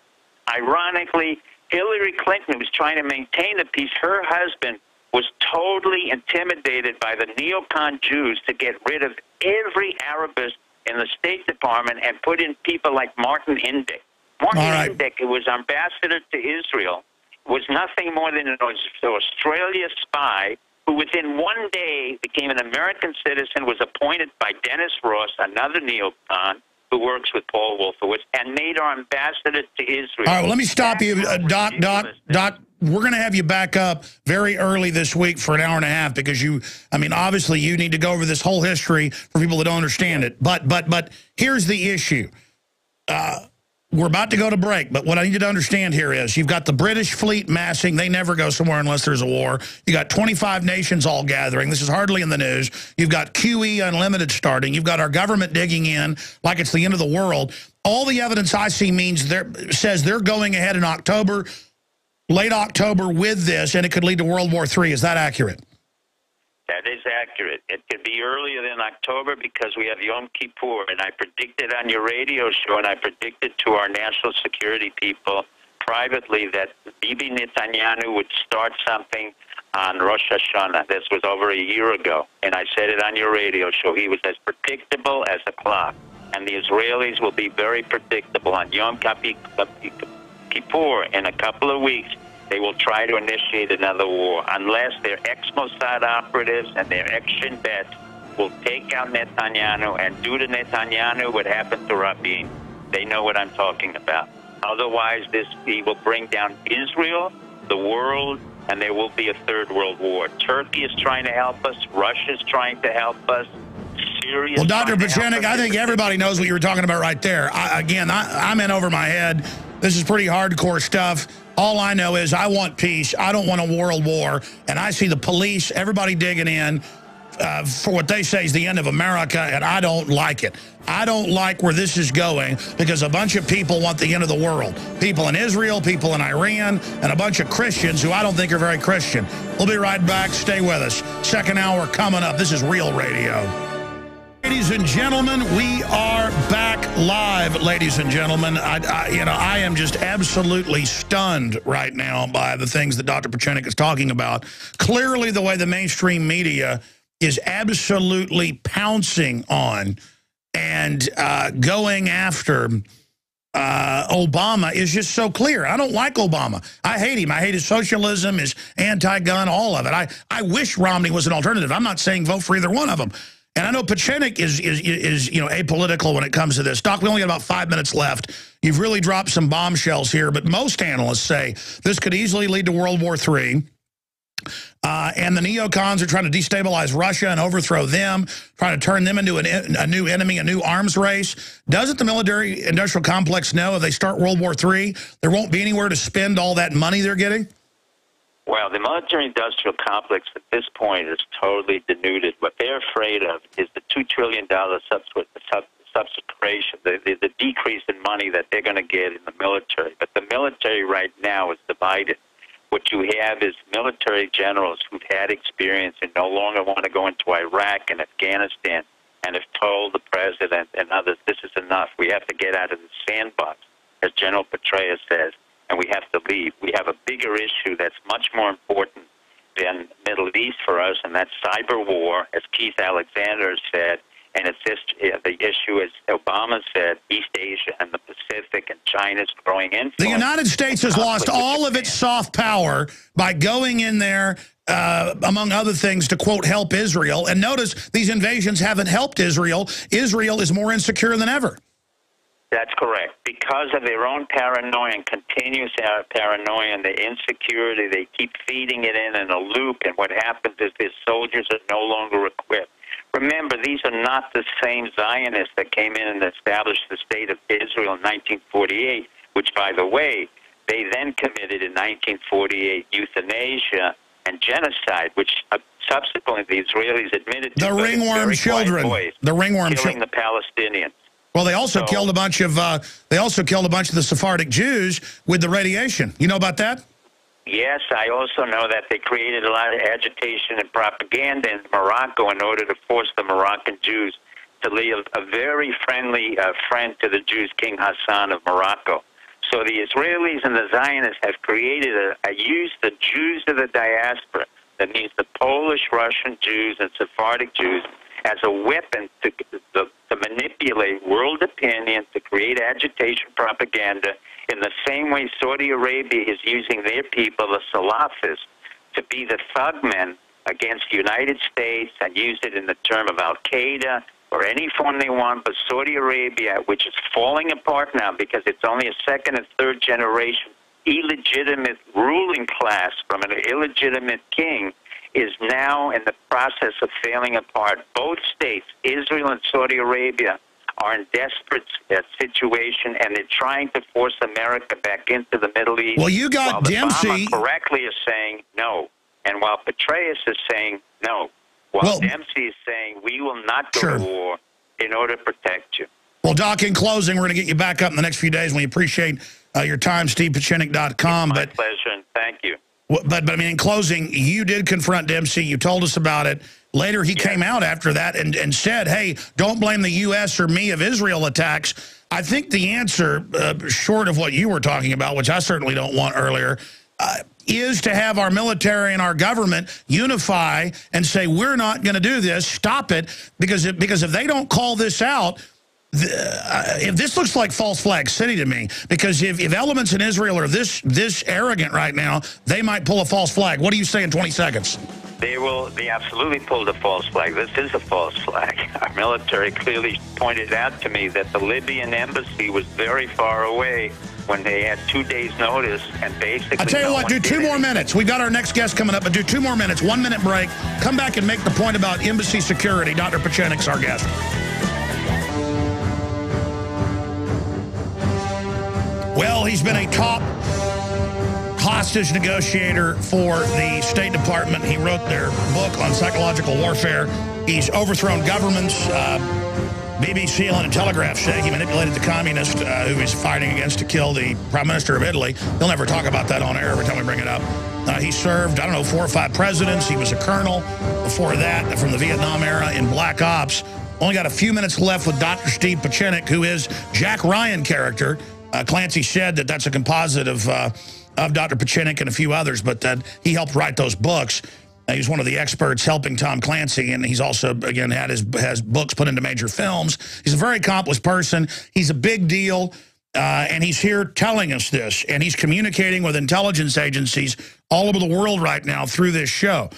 Ironically, Hillary Clinton was trying to maintain the peace. Her husband was totally intimidated by the neocon Jews to get rid of every Arabist in the State Department and put in people like Martin Indyk. Martin Indyk, who was ambassador to Israel, was nothing more than an Australia spy who within one day became an American citizen, was appointed by Dennis Ross, another neocon, who works with Paul Wolfowitz, and made our ambassador to Israel. All right, well, let me stop you, Doc. We're going to have you back up very early this week for an hour and a half because obviously you need to go over this whole history for people that don't understand it. But here's the issue. We're about to go to break, but what I need you to understand here is you've got the British fleet massing. They never go somewhere unless there's a war. You got 25 nations all gathering. This is hardly in the news. You've got QE Unlimited starting. You've got our government digging in like it's the end of the world. All the evidence I see says they're going ahead in October, late October with this, and it could lead to World War III. Is that accurate? That is accurate. It could be earlier than October because we have Yom Kippur, and I predicted on your radio show, and I predicted to our national security people privately that Bibi Netanyahu would start something on Rosh Hashanah. This was over a year ago, and I said it on your radio show. He was as predictable as a clock, and the Israelis will be very predictable. On Yom Kippur, in a couple of weeks, they will try to initiate another war unless their ex-Mossad operatives and their ex-Shin Bet will take out Netanyahu and do to Netanyahu what happened to Rabin. They know what I'm talking about. Otherwise, he will bring down Israel, the world, and there will be a third world war. Turkey is trying to help us. Russia is trying to help us. Syria. Well, Dr. Pieczenik, I think everybody knows what you were talking about right there. I'm in over my head. This is pretty hardcore stuff. All I know is I want peace. I don't want a world war. And I see the police, everybody digging in for what they say is the end of America, and I don't like it. I don't like where this is going because a bunch of people want the end of the world. People in Israel, people in Iran, and a bunch of Christians who I don't think are very Christian. We'll be right back. Stay with us. Second hour coming up. This is Real Radio. Ladies and gentlemen, we are back live, ladies and gentlemen. I am just absolutely stunned right now by the things that Dr. Pieczenik is talking about. Clearly, the way the mainstream media is absolutely pouncing on and going after Obama is just so clear. I don't like Obama. I hate him. I hate his socialism, his anti-gun, all of it. I wish Romney was an alternative. I'm not saying vote for either one of them. And I know Pieczenik is apolitical when it comes to this. Doc, we only got about 5 minutes left. You've really dropped some bombshells here, but most analysts say this could easily lead to World War III. And the neocons are trying to destabilize Russia and overthrow them, trying to turn them into a new enemy, a new arms race. Doesn't the military-industrial complex know if they start World War III, there won't be anywhere to spend all that money they're getting? Well, the military-industrial complex at this point is totally denuded. What they're afraid of is the $2 trillion substitution, the decrease in money that they're going to get in the military. But the military right now is divided. What you have is military generals who've had experience and no longer want to go into Iraq and Afghanistan and have told the president and others, this is enough. We have to get out of the sandbox, as General Petraeus says, and we have to leave. We have a bigger issue that's much more important than Middle East for us, and that's cyber war, as Keith Alexander said, and it's just the issue, as Obama said, East Asia and the Pacific and China's growing influence. The United States has lost all of its soft power by going in there, among other things, to, quote, help Israel. And notice these invasions haven't helped Israel. Israel is more insecure than ever. That's correct. Because of their own paranoia and continuous paranoia and the insecurity, they keep feeding it in a loop, and what happens is their soldiers are no longer equipped. Remember, these are not the same Zionists that came in and established the State of Israel in 1948, which, by the way, they then committed in 1948 euthanasia and genocide, which subsequently the Israelis admitted to. The ringworm children. The ringworm killing the Palestinians. Well, they also killed a bunch of the Sephardic Jews with the radiation. You know about that? Yes, I also know that they created a lot of agitation and propaganda in Morocco in order to force the Moroccan Jews to leave a very friendly friend to the Jews, King Hassan of Morocco. So the Israelis and the Zionists have created used the Jews of the diaspora, that means the Polish, Russian Jews, and Sephardic Jews, as a weapon to manipulate world opinion, to create agitation propaganda, in the same way Saudi Arabia is using their people, the Salafists, to be the thugmen against the United States and use it in the term of Al-Qaeda or any form they want. But Saudi Arabia, which is falling apart now because it's only a second and third generation illegitimate ruling class from an illegitimate king, is now in the process of failing apart. Both states, Israel and Saudi Arabia, are in desperate situation, and they're trying to force America back into the Middle East. Well, you got while Dempsey. Obama correctly is saying no, and while Petraeus is saying no, while Dempsey is saying we will not go to war in order to protect you. Well, Doc, in closing, we're going to get you back up in the next few days. We appreciate your time, StevePieczenik.com. My pleasure, and thank you. But I mean, in closing, you did confront Dempsey. You told us about it. Later, he came out after that and said, hey, don't blame the U.S. or me of Israel attacks. I think the answer, short of what you were talking about, which I certainly don't want earlier, is to have our military and our government unify and say, we're not going to do this, stop it, because if they don't call this out, if this looks like false flag city to me, because if elements in Israel are this arrogant right now, they might pull a false flag. What do you say in 20 seconds? They absolutely pulled a false flag. This is a false flag. Our military clearly pointed out to me that the Libyan embassy was very far away when they had 2 days' notice, and basically... I tell you what, do 2 more minutes. We got our next guest coming up, but do 2 more minutes, 1 minute break. Come back and make the point about embassy security. Dr. Pieczenik's our guest. Well, he's been a top hostage negotiator for the State Department. He wrote their book on psychological warfare. He's overthrown governments. BBC and Telegraph say he manipulated the communist who he's fighting against to kill the Prime Minister of Italy. He'll never talk about that on air every time we bring it up. He served, I don't know, 4 or 5 presidents. He was a colonel before that from the Vietnam era in Black Ops. Only got a few minutes left with Dr. Steve Pieczenik, who is Jack Ryan character. Clancy said that that's a composite of Dr. Pieczenik and a few others, but he helped write those books. He's one of the experts helping Tom Clancy, and he's also, again, has books put into major films. He's a very accomplished person. He's a big deal, and he's here telling us this, and he's communicating with intelligence agencies all over the world right now through this show.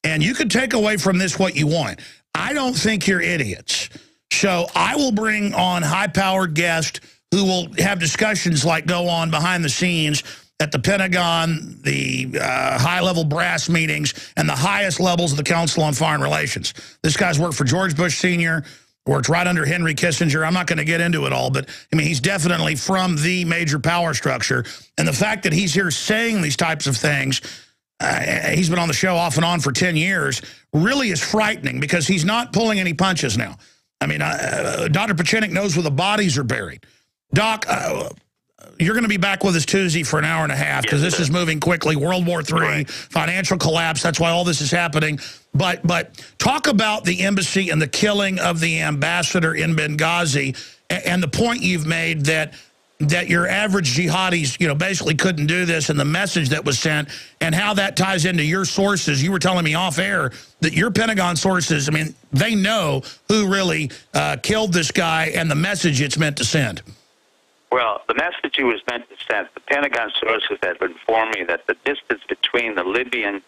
And you could take away from this what you want. I don't think you're idiots. So I will bring on high-powered guests who will have discussions like go on behind the scenes at the Pentagon, the high-level brass meetings, and the highest levels of the Council on Foreign Relations. This guy's worked for George Bush Sr., worked right under Henry Kissinger. I'm not going to get into it all, but, I mean, he's definitely from the major power structure. And the fact that he's here saying these types of things, he's been on the show off and on for 10 years, really is frightening because he's not pulling any punches now. I mean, Dr. Pieczenik knows where the bodies are buried. Doc, you're going to be back with us Tuesday for an hour and a half because this is moving quickly. World War III, financial collapse. That's why all this is happening. But talk about the embassy and the killing of the ambassador in Benghazi and the point you've made that your average jihadis, basically couldn't do this, and the message that was sent and how that ties into your sources. You were telling me off air that your Pentagon sources, I mean, they know who really killed this guy and the message it's meant to send. Well, the message he was meant to send, the Pentagon sources had informed me that the distance between the Libyan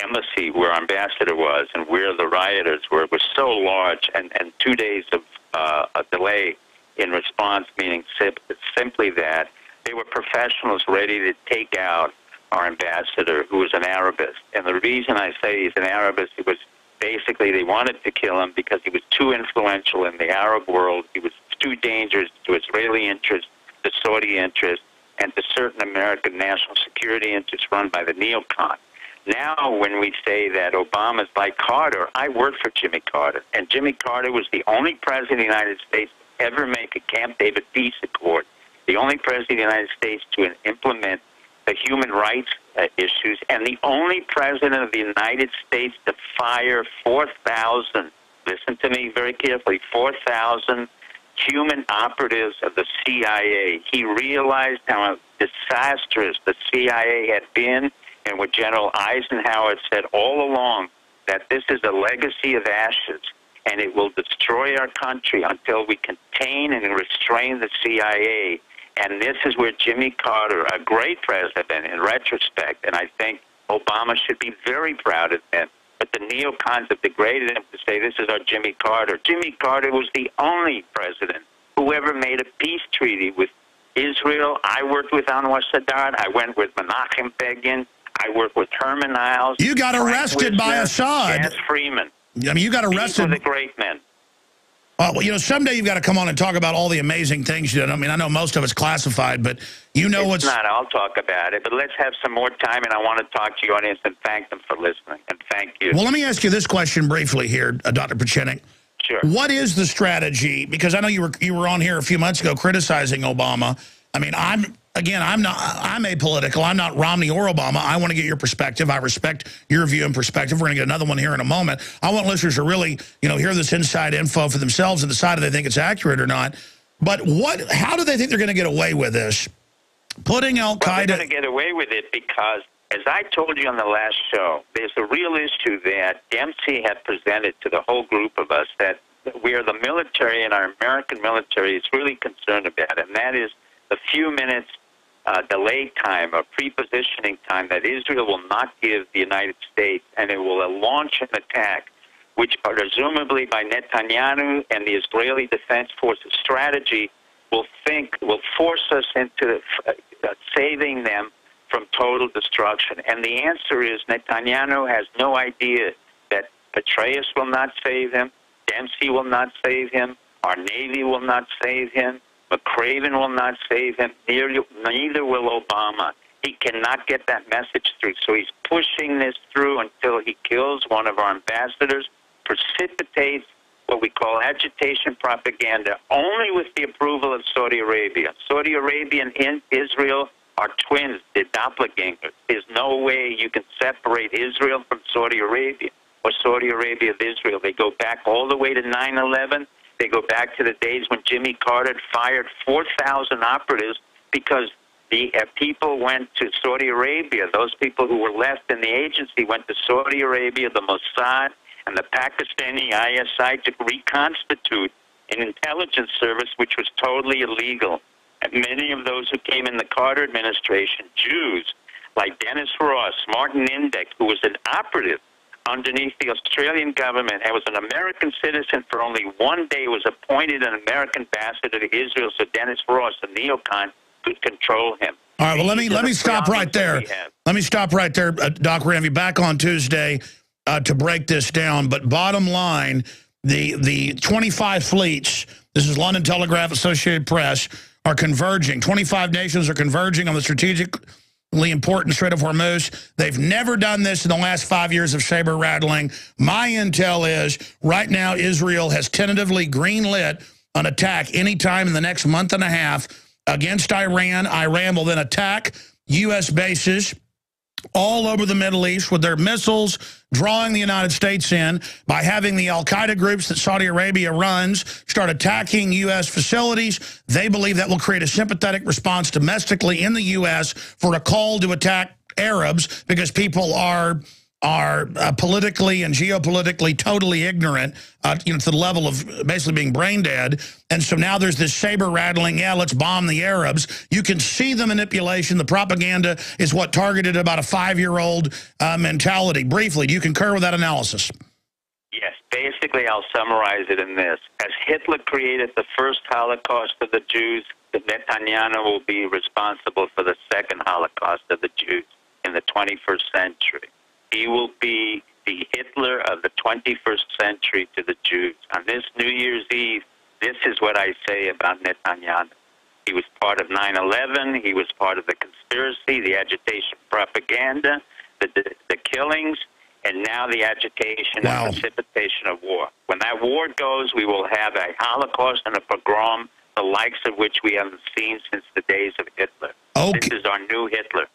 embassy where our ambassador was and where the rioters were was so large, and 2 days of a delay in response, meaning simply that they were professionals ready to take out our ambassador, who was an Arabist. And the reason I say he's an Arabist, it was basically they wanted to kill him because he was too influential in the Arab world. He was too dangerous to Israeli interests, to Saudi interests, and to certain American national security interests run by the neocon. Now, when we say that Obama's like Carter, I worked for Jimmy Carter, and Jimmy Carter was the only president of the United States to ever make a Camp David peace accord, the only president of the United States to implement the human rights issues, and the only president of the United States to fire 4,000, listen to me very carefully, 4,000 human operatives of the CIA. He realized how disastrous the CIA had been, and what General Eisenhower said all along, that this is a legacy of ashes. and it will destroy our country until we contain and restrain the CIA. And this is where Jimmy Carter, a great president in retrospect, and I think Obama should be very proud of him, but the neocons have degraded him to say this is our Jimmy Carter. Jimmy Carter was the only president who ever made a peace treaty with Israel. I worked with Anwar Sadat. I went with Menachem Begin. I worked with Herman Niles. You got arrested by Assad. Chance Freeman. I mean, you got arrested. These were the great men. Well, you know, someday you've got to come on and talk about all the amazing things you did. I mean, I know most of it's classified, but you know it's not. I'll talk about it, but let's have some more time, and I want to talk to your audience and thank them for listening, and thank you. Well, let me ask you this question briefly here, Dr. Pieczenik. Sure. What is the strategy? Because I know you were on here a few months ago criticizing Obama. I mean, I'm apolitical. I'm not Romney or Obama. I want to get your perspective. I respect your view and perspective. We're going to get another one here in a moment. I want listeners to really, you know, hear this inside info for themselves and decide if they think it's accurate or not. But how do they think they're going to get away with this? Putting Al-Qaeda... Well, they're going to get away with it because, as I told you on the last show, there's a real issue that Dempsey had presented to the whole group of us that we are the military and our American military is really concerned about, and that is the few minutes delay time or pre-positioning time that Israel will not give the United States, and it will launch an attack, which presumably by Netanyahu and the Israeli Defense Forces strategy will force us into saving them from total destruction. And the answer is Netanyahu has no idea that Petraeus will not save him, Dempsey will not save him, our Navy will not save him, McCraven will not save him, neither will Obama. He cannot get that message through, so he's pushing this through until he kills one of our ambassadors, precipitates what we call agitation propaganda, only with the approval of Saudi Arabia. Saudi Arabia and Israel are twins, they're doppelgangers. There's no way you can separate Israel from Saudi Arabia or Saudi Arabia of Israel. They go back all the way to 9/11. They go back to the days when Jimmy Carter fired 4,000 operatives because the people went to Saudi Arabia. Those people who were left in the agency went to Saudi Arabia, the Mossad, and the Pakistani ISI to reconstitute an intelligence service which was totally illegal. And many of those who came in the Carter administration, Jews, like Dennis Ross, Martin Indyk, who was an operative underneath the Australian government and was an American citizen for only 1 day, was appointed an American ambassador to Israel, so Dennis Ross, a neocon, could control him. All right, well, let me stop right there. Let me stop right there, Doc. We're going to be back on Tuesday to break this down. But bottom line, the 25 fleets, this is London Telegraph, Associated Press, are converging. 25 nations are converging on the strategically important Strait of Hormuz. They've never done this in the last 5 years of saber rattling. My intel is right now Israel has tentatively greenlit an attack anytime in the next month and a half against Iran. Iran will then attack U.S. bases all over the Middle East with their missiles, drawing the United States in by having the al-Qaeda groups that Saudi Arabia runs start attacking U.S. facilities. They believe that will create a sympathetic response domestically in the U.S. for a call to attack Arabs because people are politically and geopolitically totally ignorant, to the level of basically being brain dead. And so now there's this saber rattling, yeah, let's bomb the Arabs. You can see the manipulation. The propaganda is what targeted about a 5-year-old mentality. Briefly, do you concur with that analysis? Yes. Basically, I'll summarize it in this. As Hitler created the first Holocaust of the Jews, Netanyahu will be responsible for the second Holocaust of the Jews in the 21st century. He will be the Hitler of the 21st century to the Jews. On this New Year's Eve, this is what I say about Netanyahu. He was part of 9/11. He was part of the conspiracy, the agitation propaganda, the killings, and now the agitation and precipitation of war. When that war goes, we will have a Holocaust and a pogrom, the likes of which we haven't seen since the days of Hitler. Okay. This is our new Hitler.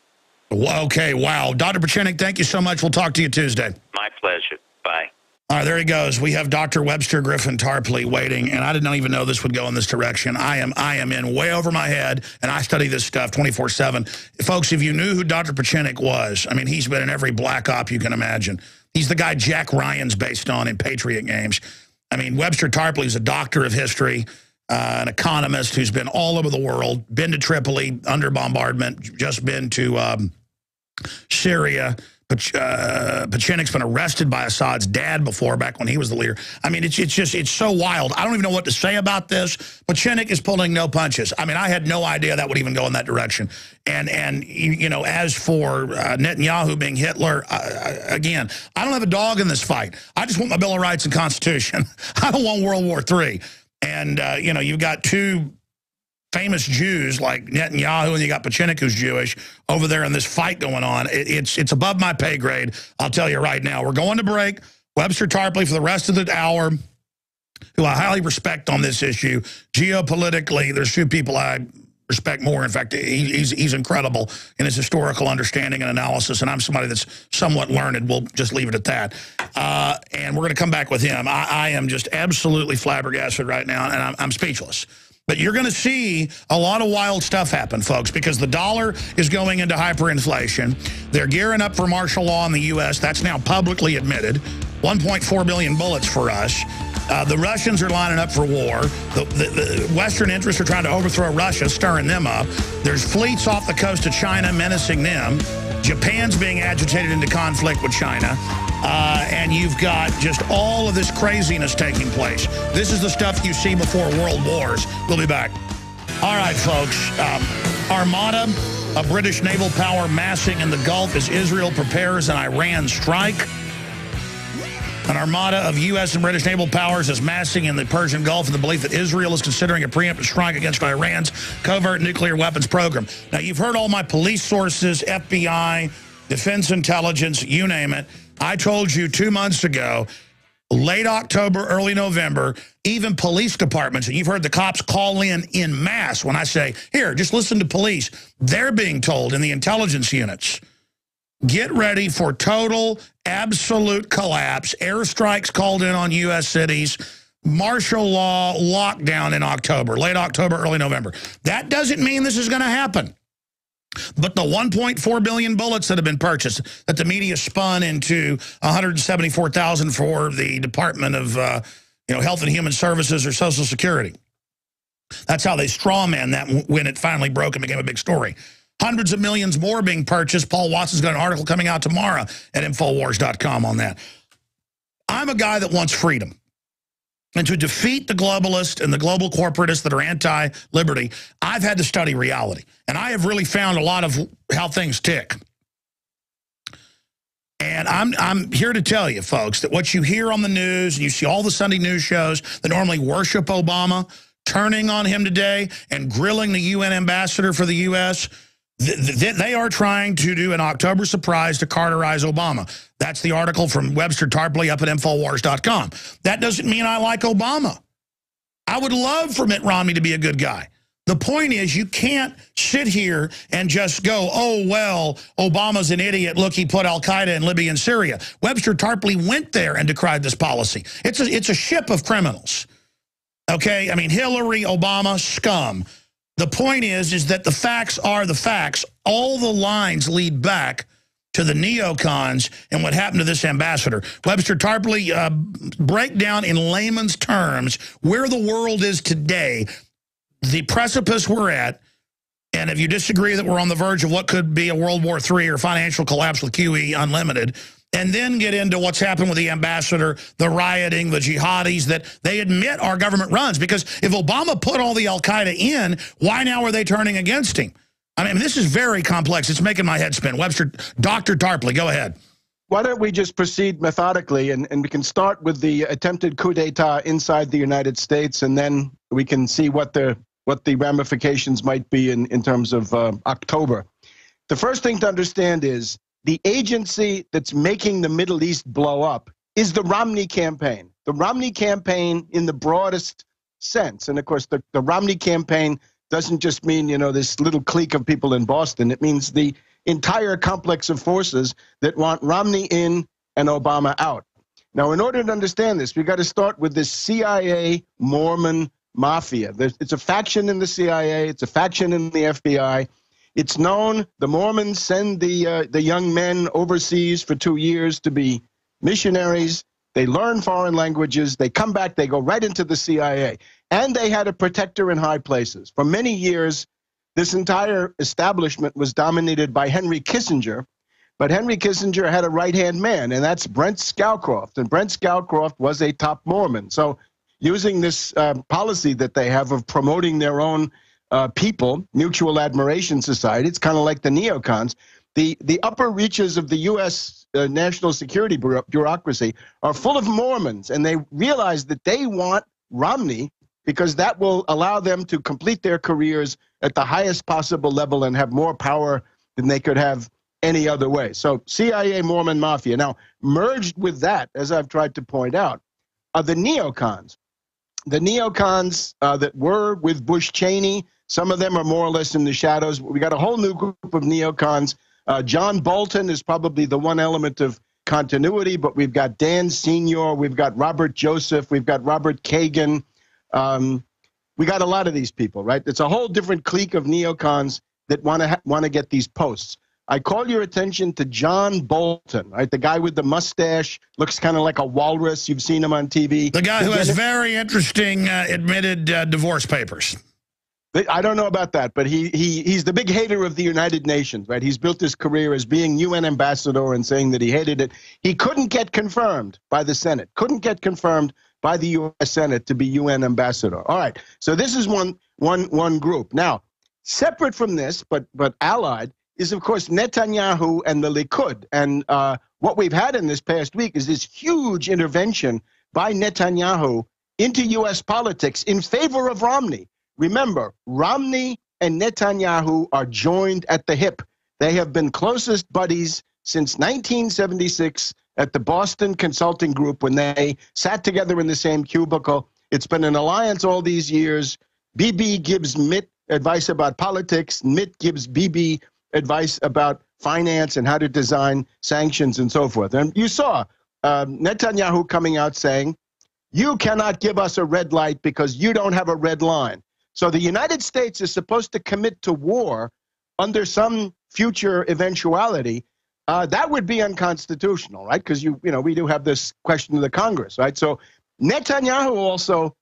Okay, wow. Dr. Pieczenik, thank you so much. We'll talk to you Tuesday. My pleasure. Bye. All right, there he goes. We have Dr. Webster Griffin Tarpley waiting, and I did not even know this would go in this direction. I am in way over my head, and I study this stuff 24/7. Folks, if you knew who Dr. Pieczenik was, I mean, he's been in every black op you can imagine. He's the guy Jack Ryan's based on in Patriot games. I mean, Webster Tarpley is a doctor of history, an economist who's been all over the world, been to Tripoli under bombardment, just been to Syria. Pieczenik's been arrested by Assad's dad before, back when he was the leader. I mean, it's so wild. I don't even know what to say about this. Pieczenik is pulling no punches. I mean, I had no idea that would even go in that direction. And you know, as for Netanyahu being Hitler, again, I don't have a dog in this fight. I just want my Bill of Rights and Constitution. I don't want World War III. And, you know, you've got two famous Jews like Netanyahu, and you got Pieczenik, who's Jewish, over there in this fight going on. It's above my pay grade, I'll tell you right now. We're going to break. Webster Tarpley for the rest of the hour, who I highly respect on this issue. Geopolitically, there's two people I respect more. In fact, he's incredible in his historical understanding and analysis, and I'm somebody that's somewhat learned. We'll just leave it at that. And we're going to come back with him. I am just absolutely flabbergasted right now, and I'm speechless. But you're going to see a lot of wild stuff happen, folks, because the dollar is going into hyperinflation. They're gearing up for martial law in the U.S. That's now publicly admitted. 1.4 billion bullets for us. The Russians are lining up for war. The Western interests are trying to overthrow Russia, stirring them up. There's fleets off the coast of China menacing them. Japan's being agitated into conflict with China. And you've got just all of this craziness taking place. This is the stuff you see before world wars. We'll be back. All right, folks. Armada, a British naval power massing in the Gulf as Israel prepares an Iran strike. An armada of U.S. and British naval powers is massing in the Persian Gulf in the belief that Israel is considering a preemptive strike against Iran's covert nuclear weapons program. Now, you've heard all my police sources, FBI, Defense Intelligence, you name it. I told you 2 months ago, late October, early November, even police departments, and you've heard the cops call in mass when I say, here, just listen to police. They're being told in the intelligence units, get ready for total, absolute collapse. Airstrikes called in on U.S. cities. Martial law lockdown in October, late October, early November. That doesn't mean this is going to happen. But the 1.4 billion bullets that have been purchased, that the media spun into 174,000 for the Department of Health and Human Services or Social Security. That's how they strawman that when it finally broke and became a big story. Hundreds of millions more being purchased. Paul Watson's got an article coming out tomorrow at Infowars.com on that. I'm a guy that wants freedom. And to defeat the globalists and the global corporatists that are anti-liberty, I've had to study reality. And I have really found a lot of how things tick. And I'm here to tell you, folks, that what you hear on the news, and you see all the Sunday news shows that normally worship Obama, turning on him today and grilling the UN ambassador for the U.S., they are trying to do an October surprise to Carterize Obama. That's the article from Webster Tarpley up at Infowars.com. That doesn't mean I like Obama. I would love for Mitt Romney to be a good guy. The point is, you can't sit here and just go, oh, well, Obama's an idiot. Look, he put al-Qaeda in Libya and Syria. Webster Tarpley went there and decried this policy. It's a ship of criminals. Okay? I mean, Hillary, Obama, scum. The point is that the facts are the facts. All the lines lead back to the neocons and what happened to this ambassador. Webster Tarpley, break down in layman's terms where the world is today, the precipice we're at, and if you disagree that we're on the verge of what could be a World War III or financial collapse with QE Unlimited, and then get into what's happened with the ambassador, the rioting, the jihadis that they admit our government runs. Because if Obama put all the al-Qaeda in, why now are they turning against him? I mean, this is very complex. It's making my head spin. Dr. Tarpley, go ahead. Why don't we just proceed methodically, and we can start with the attempted coup d'etat inside the United States, and then we can see what the ramifications might be in terms of October. The first thing to understand is the agency that's making the Middle East blow up is the Romney campaign. The Romney campaign in the broadest sense. And, of course, the Romney campaign doesn't just mean, this little clique of people in Boston. It means the entire complex of forces that want Romney in and Obama out. Now, in order to understand this, we've got to start with this CIA Mormon mafia. It's a faction in the CIA. It's a faction in the FBI. It's known the Mormons send the young men overseas for 2 years to be missionaries. They learn foreign languages. They come back. They go right into the CIA. And they had a protector in high places. For many years, this entire establishment was dominated by Henry Kissinger. But Henry Kissinger had a right-hand man, and that's Brent Scowcroft. And Brent Scowcroft was a top Mormon. So using this policy that they have of promoting their own people, mutual admiration society, it's kind of like the neocons. The upper reaches of the U.S. National Security bureaucracy are full of Mormons, and they realize that they want Romney because that will allow them to complete their careers at the highest possible level and have more power than they could have any other way. So CIA, Mormon Mafia. Now, merged with that, as I've tried to point out, are the neocons. The neocons that were with Bush Cheney, some of them are more or less in the shadows. We got a whole new group of neocons. John Bolton is probably the one element of continuity, but we've got Dan Senior, we've got Robert Joseph, we've got Robert Kagan. We got a lot of these people, right? It's a whole different clique of neocons that want to get these posts. I call your attention to John Bolton, right? The guy with the mustache, looks kind of like a walrus. You've seen him on TV. The guy who has very interesting admitted divorce papers. I don't know about that, but he's the big hater of the United Nations, right? He's built his career as being UN ambassador and saying that he hated it. He couldn't get confirmed by the Senate, couldn't get confirmed by the U.S. Senate to be UN ambassador. All right, so this is one group. Now, separate from this, but allied, is, of course, Netanyahu and the Likud. And what we've had in this past week is this huge intervention by Netanyahu into U.S. politics in favor of Romney. Remember, Romney and Netanyahu are joined at the hip. They have been closest buddies since 1976 at the Boston Consulting Group when they sat together in the same cubicle. It's been an alliance all these years. Bibi gives Mitt advice about politics. Mitt gives Bibi advice about finance and how to design sanctions and so forth. And you saw Netanyahu coming out saying, you cannot give us a red light because you don't have a red line. So the United States is supposed to commit to war under some future eventuality. That would be unconstitutional, right? Because we do have this question of the Congress, right? So Netanyahu also,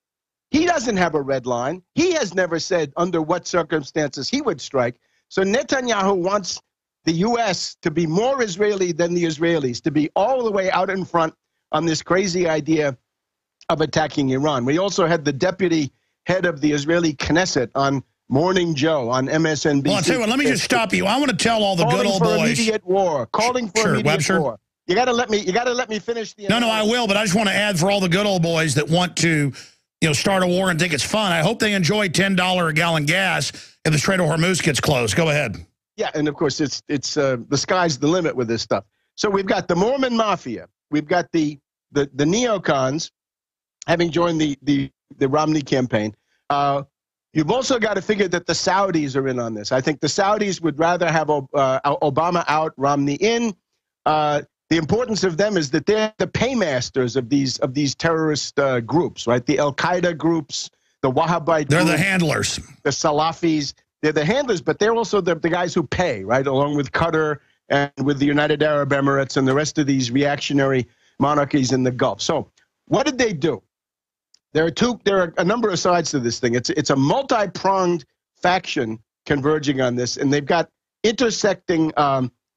he doesn't have a red line. He has never said under what circumstances he would strike. So Netanyahu wants the U.S. to be more Israeli than the Israelis, to be all the way out in front on this crazy idea of attacking Iran. We also had the deputy head of the Israeli Knesset on Morning Joe on MSNBC. Well, I'll tell you what, let me just stop you. I want to tell all the good old boys. Calling for immediate war. Calling for immediate Webster. war. You got to let me finish the No, I will, but I just want to add for all the good old boys that want to, start a war and think it's fun. I hope they enjoy $10 a gallon gas if the Strait of Hormuz gets closed. Go ahead. Yeah, and of course it's the sky's the limit with this stuff. So we've got the Mormon Mafia. We've got the neocons having joined the Romney campaign. You've also got to figure that the Saudis are in on this. I think the Saudis would rather have Obama out, Romney in. The importance of them is that they're the paymasters of these terrorist groups, right? The Al-Qaeda groups, the Wahhabite They're groups, the handlers. The Salafis. They're the handlers, but they're also the guys who pay, right? Along with Qatar and with the United Arab Emirates and the rest of these reactionary monarchies in the Gulf. So what did they do? There are a number of sides to this thing. It's a multi-pronged faction converging on this, and they've got intersecting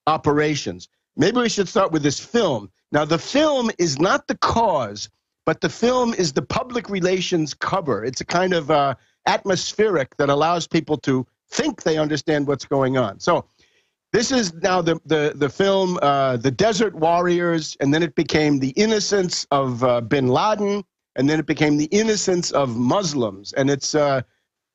operations. Maybe we should start with this film. Now, the film is not the cause, but the film is the public relations cover. It's a kind of atmospheric that allows people to think they understand what's going on. So this is now the film, The Desert Warriors, and then it became The Innocence of Bin Laden, and then it became The Innocence of Muslims. And it's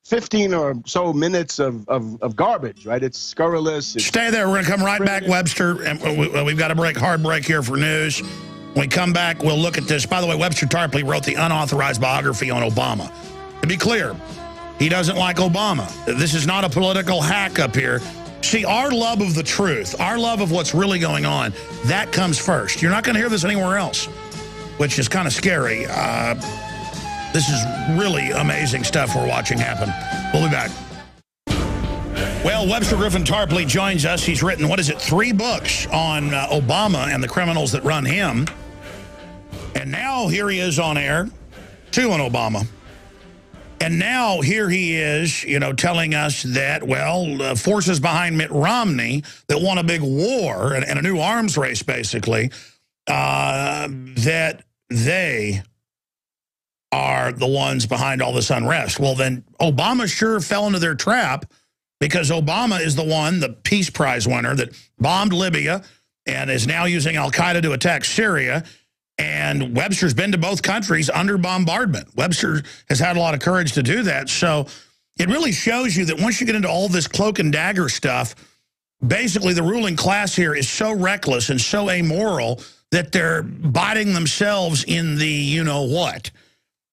15 or so minutes of garbage, right? It's scurrilous. Stay there. We're going to come right back, Webster. And we've got a hard break here for news. When we come back, we'll look at this. By the way, Webster Tarpley wrote the unauthorized biography on Obama. To be clear, he doesn't like Obama. This is not a political hack up here. See, our love of the truth, our love of what's really going on, that comes first. You're not going to hear this anywhere else, which is kind of scary. This is really amazing stuff we're watching happen. We'll be back. Well, Webster Griffin Tarpley joins us. He's written, 3 books on Obama and the criminals that run him. And now here he is on air, to an Obama. And now here he is, you know, telling us that, well, forces behind Mitt Romney that want a big war and a new arms race, basically, that they are the ones behind all this unrest. Well, then Obama sure fell into their trap, because Obama is the one, the Peace Prize winner, that bombed Libya and is now using al-Qaeda to attack Syria. And Webster's been to both countries under bombardment. Webster has had a lot of courage to do that. So it really shows you that once you get into all this cloak and dagger stuff, basically the ruling class here is so reckless and so amoral that they're biting themselves in the you-know-what.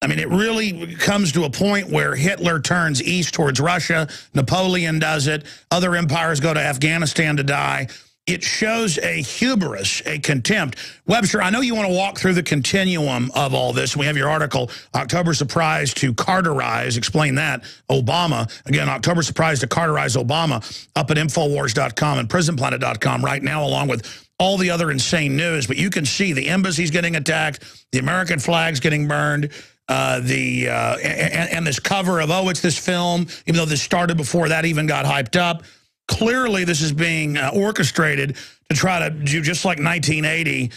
I mean, it really comes to a point where Hitler turns east towards Russia, Napoleon does it, other empires go to Afghanistan to die. It shows a hubris, a contempt. Webster, I know you want to walk through the continuum of all this. We have your article, October Surprise to Carterize. Explain that. Obama. Again, October Surprise to Carterize Obama up at Infowars.com and PrisonPlanet.com right now, along with all the other insane news. But you can see the embassies getting attacked, the American flags getting burned, and this cover of, oh, it's this film, even though this started before that even got hyped up. Clearly, this is being orchestrated to try to do just like 1980,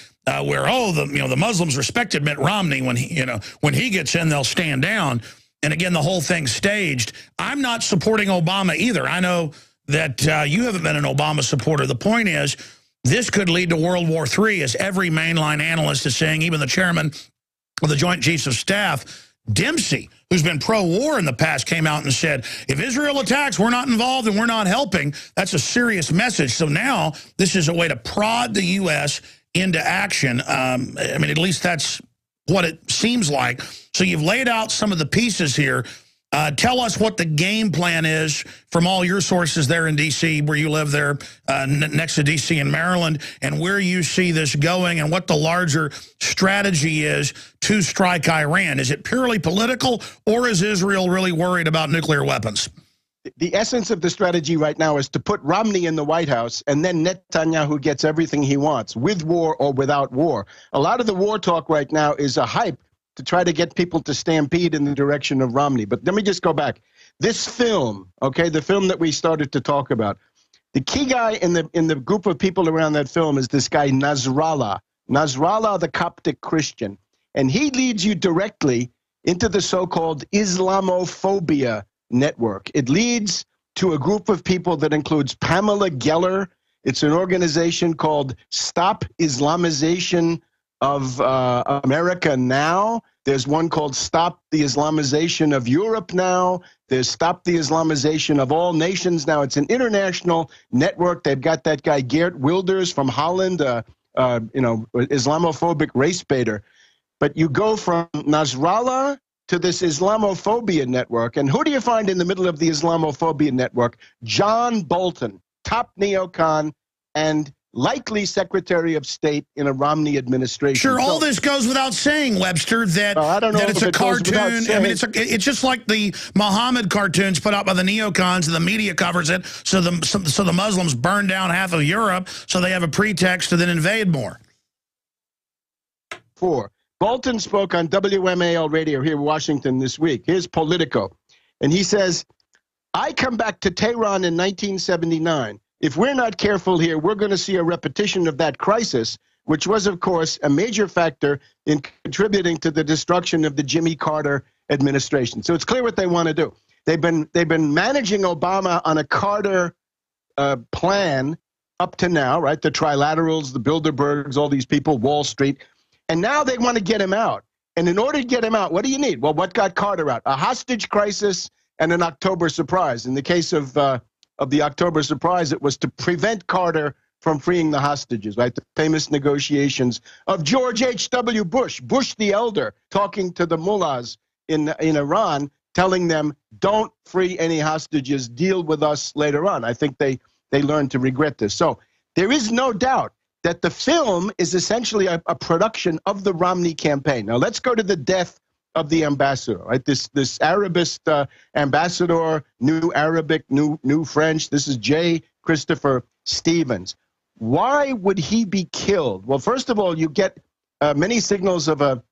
where the Muslims respected Mitt Romney when he gets in, they'll stand down. And again, the whole thing's staged. I'm not supporting Obama either. I know that you haven't been an Obama supporter. The point is, this could lead to World War III, as every mainline analyst is saying. Even the chairman of the Joint Chiefs of Staff, Dempsey, who's been pro-war in the past, came out and said, if Israel attacks, we're not involved and we're not helping. That's a serious message. So now this is a way to prod the U.S. into action. I mean, at least that's what it seems like. So you've laid out some of the pieces here. Tell us what the game plan is from all your sources there in D.C., where you live there, next to D.C. in Maryland, and where you see this going and what the larger strategy is to strike Iran. Is it purely political, or is Israel really worried about nuclear weapons? The essence of the strategy right now is to put Romney in the White House, and then Netanyahu gets everything he wants, with war or without war. A lot of the war talk right now is a hype to try to get people to stampede in the direction of Romney. But let me just go back. This film, okay, the film that we started to talk about, the key guy in the group of people around that film is this guy Nasrallah, the Coptic Christian. And he leads you directly into the so-called Islamophobia network. It leads to a group of people that includes Pamela Geller. It's an organization called Stop Islamization of America Now. There's one called Stop the Islamization of Europe Now. There's Stop the Islamization of All Nations Now. It's an international network. They've got that guy Geert Wilders from Holland, Islamophobic race baiter. But you go from Nasrallah to this Islamophobia network, and who do you find in the middle of the Islamophobia network? John Bolton, top neocon and likely Secretary of State in a Romney administration. Sure, all this goes without saying, Webster, that, I don't know that it's a cartoon. I mean, it's just like the Muhammad cartoons put out by the neocons, and the media covers it, so the Muslims burn down half of Europe, so they have a pretext to then invade more. 4. Bolton spoke on WMAL radio here in Washington this week. Here's Politico. And he says, I come back to Tehran in 1979. If we're not careful here, we're going to see a repetition of that crisis, which was, of course, a major factor in contributing to the destruction of the Jimmy Carter administration. So it's clear what they want to do. They've been managing Obama on a Carter plan up to now, right? The trilaterals, the Bilderbergs, all these people, Wall Street. And now they want to get him out. And in order to get him out, what do you need? Well, what got Carter out? A hostage crisis and an October surprise. In the case of the October surprise, it was to prevent Carter from freeing the hostages, right? The famous negotiations of George H.W. Bush, Bush the elder, talking to the mullahs in Iran, telling them, don't free any hostages, deal with us later on. I think they learned to regret this. So there is no doubt that the film is essentially a production of the Romney campaign. Now let's go to the death of the ambassador, right? This Arabist ambassador, new Arabic, new French. This is J. Christopher Stevens. Why would he be killed? Well, first of all, you get many signals of an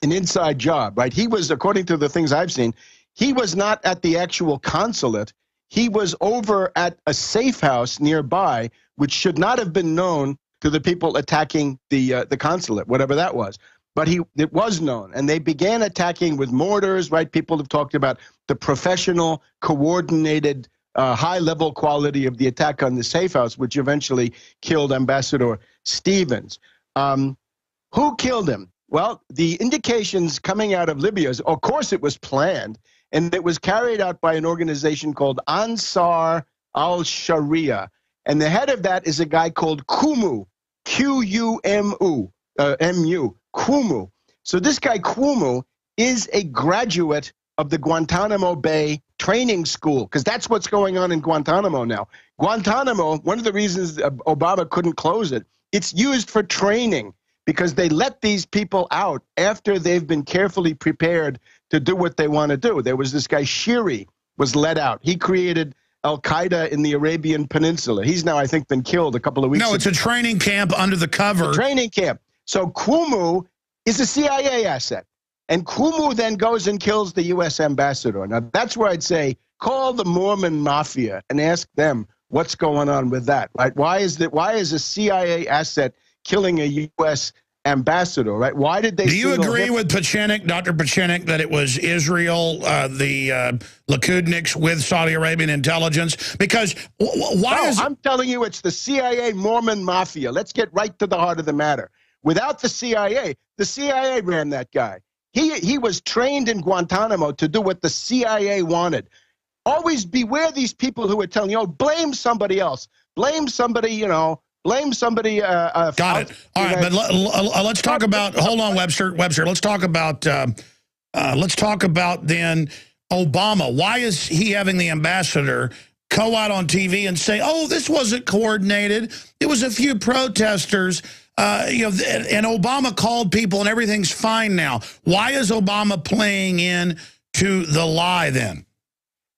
inside job, right? He was, according to the things I've seen, he was not at the actual consulate. He was over at a safe house nearby, which should not have been known to the people attacking the consulate, whatever that was. But it was known, and they began attacking with mortars, right? People have talked about the professional, coordinated, high-level quality of the attack on the safe house, which eventually killed Ambassador Stevens. Who killed him? Well, the indications coming out of Libya is, of course, it was planned, and it was carried out by an organization called Ansar al-Sharia. And the head of that is a guy called Kumu, Q-U-M-U, M-U, Kumu. So this guy, Kumu, is a graduate of the Guantanamo Bay training school, because that's what's going on in Guantanamo now. Guantanamo, one of the reasons Obama couldn't close it, it's used for training, because they let these people out after they've been carefully prepared to do what they want to do. There was this guy, Shiri, was let out. He created Al-Qaeda in the Arabian Peninsula. He's now, I think, been killed a couple of weeks ago. No, it's a training camp under the cover. A training camp. So Kumu is a CIA asset. And Kumu then goes and kills the U.S. ambassador. Now, that's where I'd say, call the Mormon Mafia and ask them what's going on with that, right? Why is a CIA asset killing a U.S. ambassador, right? Why did they... Do you agree with Pieczenik, Dr. Pieczenik, that it was Israel, the Lakudniks with Saudi Arabian intelligence? Because I'm telling you, it's the CIA Mormon Mafia. Let's get right to the heart of the matter. Without the CIA ran that guy. He was trained in Guantanamo to do what the CIA wanted. Always beware these people who are telling you, blame somebody else. Blame somebody, blame somebody. Got it. All right, but let's talk about, hold on, Webster, let's talk about then Obama. Why is he having the ambassador go out on TV and say, oh, this wasn't coordinated. It was a few protesters. And Obama called people and everything's fine now. Why is Obama playing in to the lie then?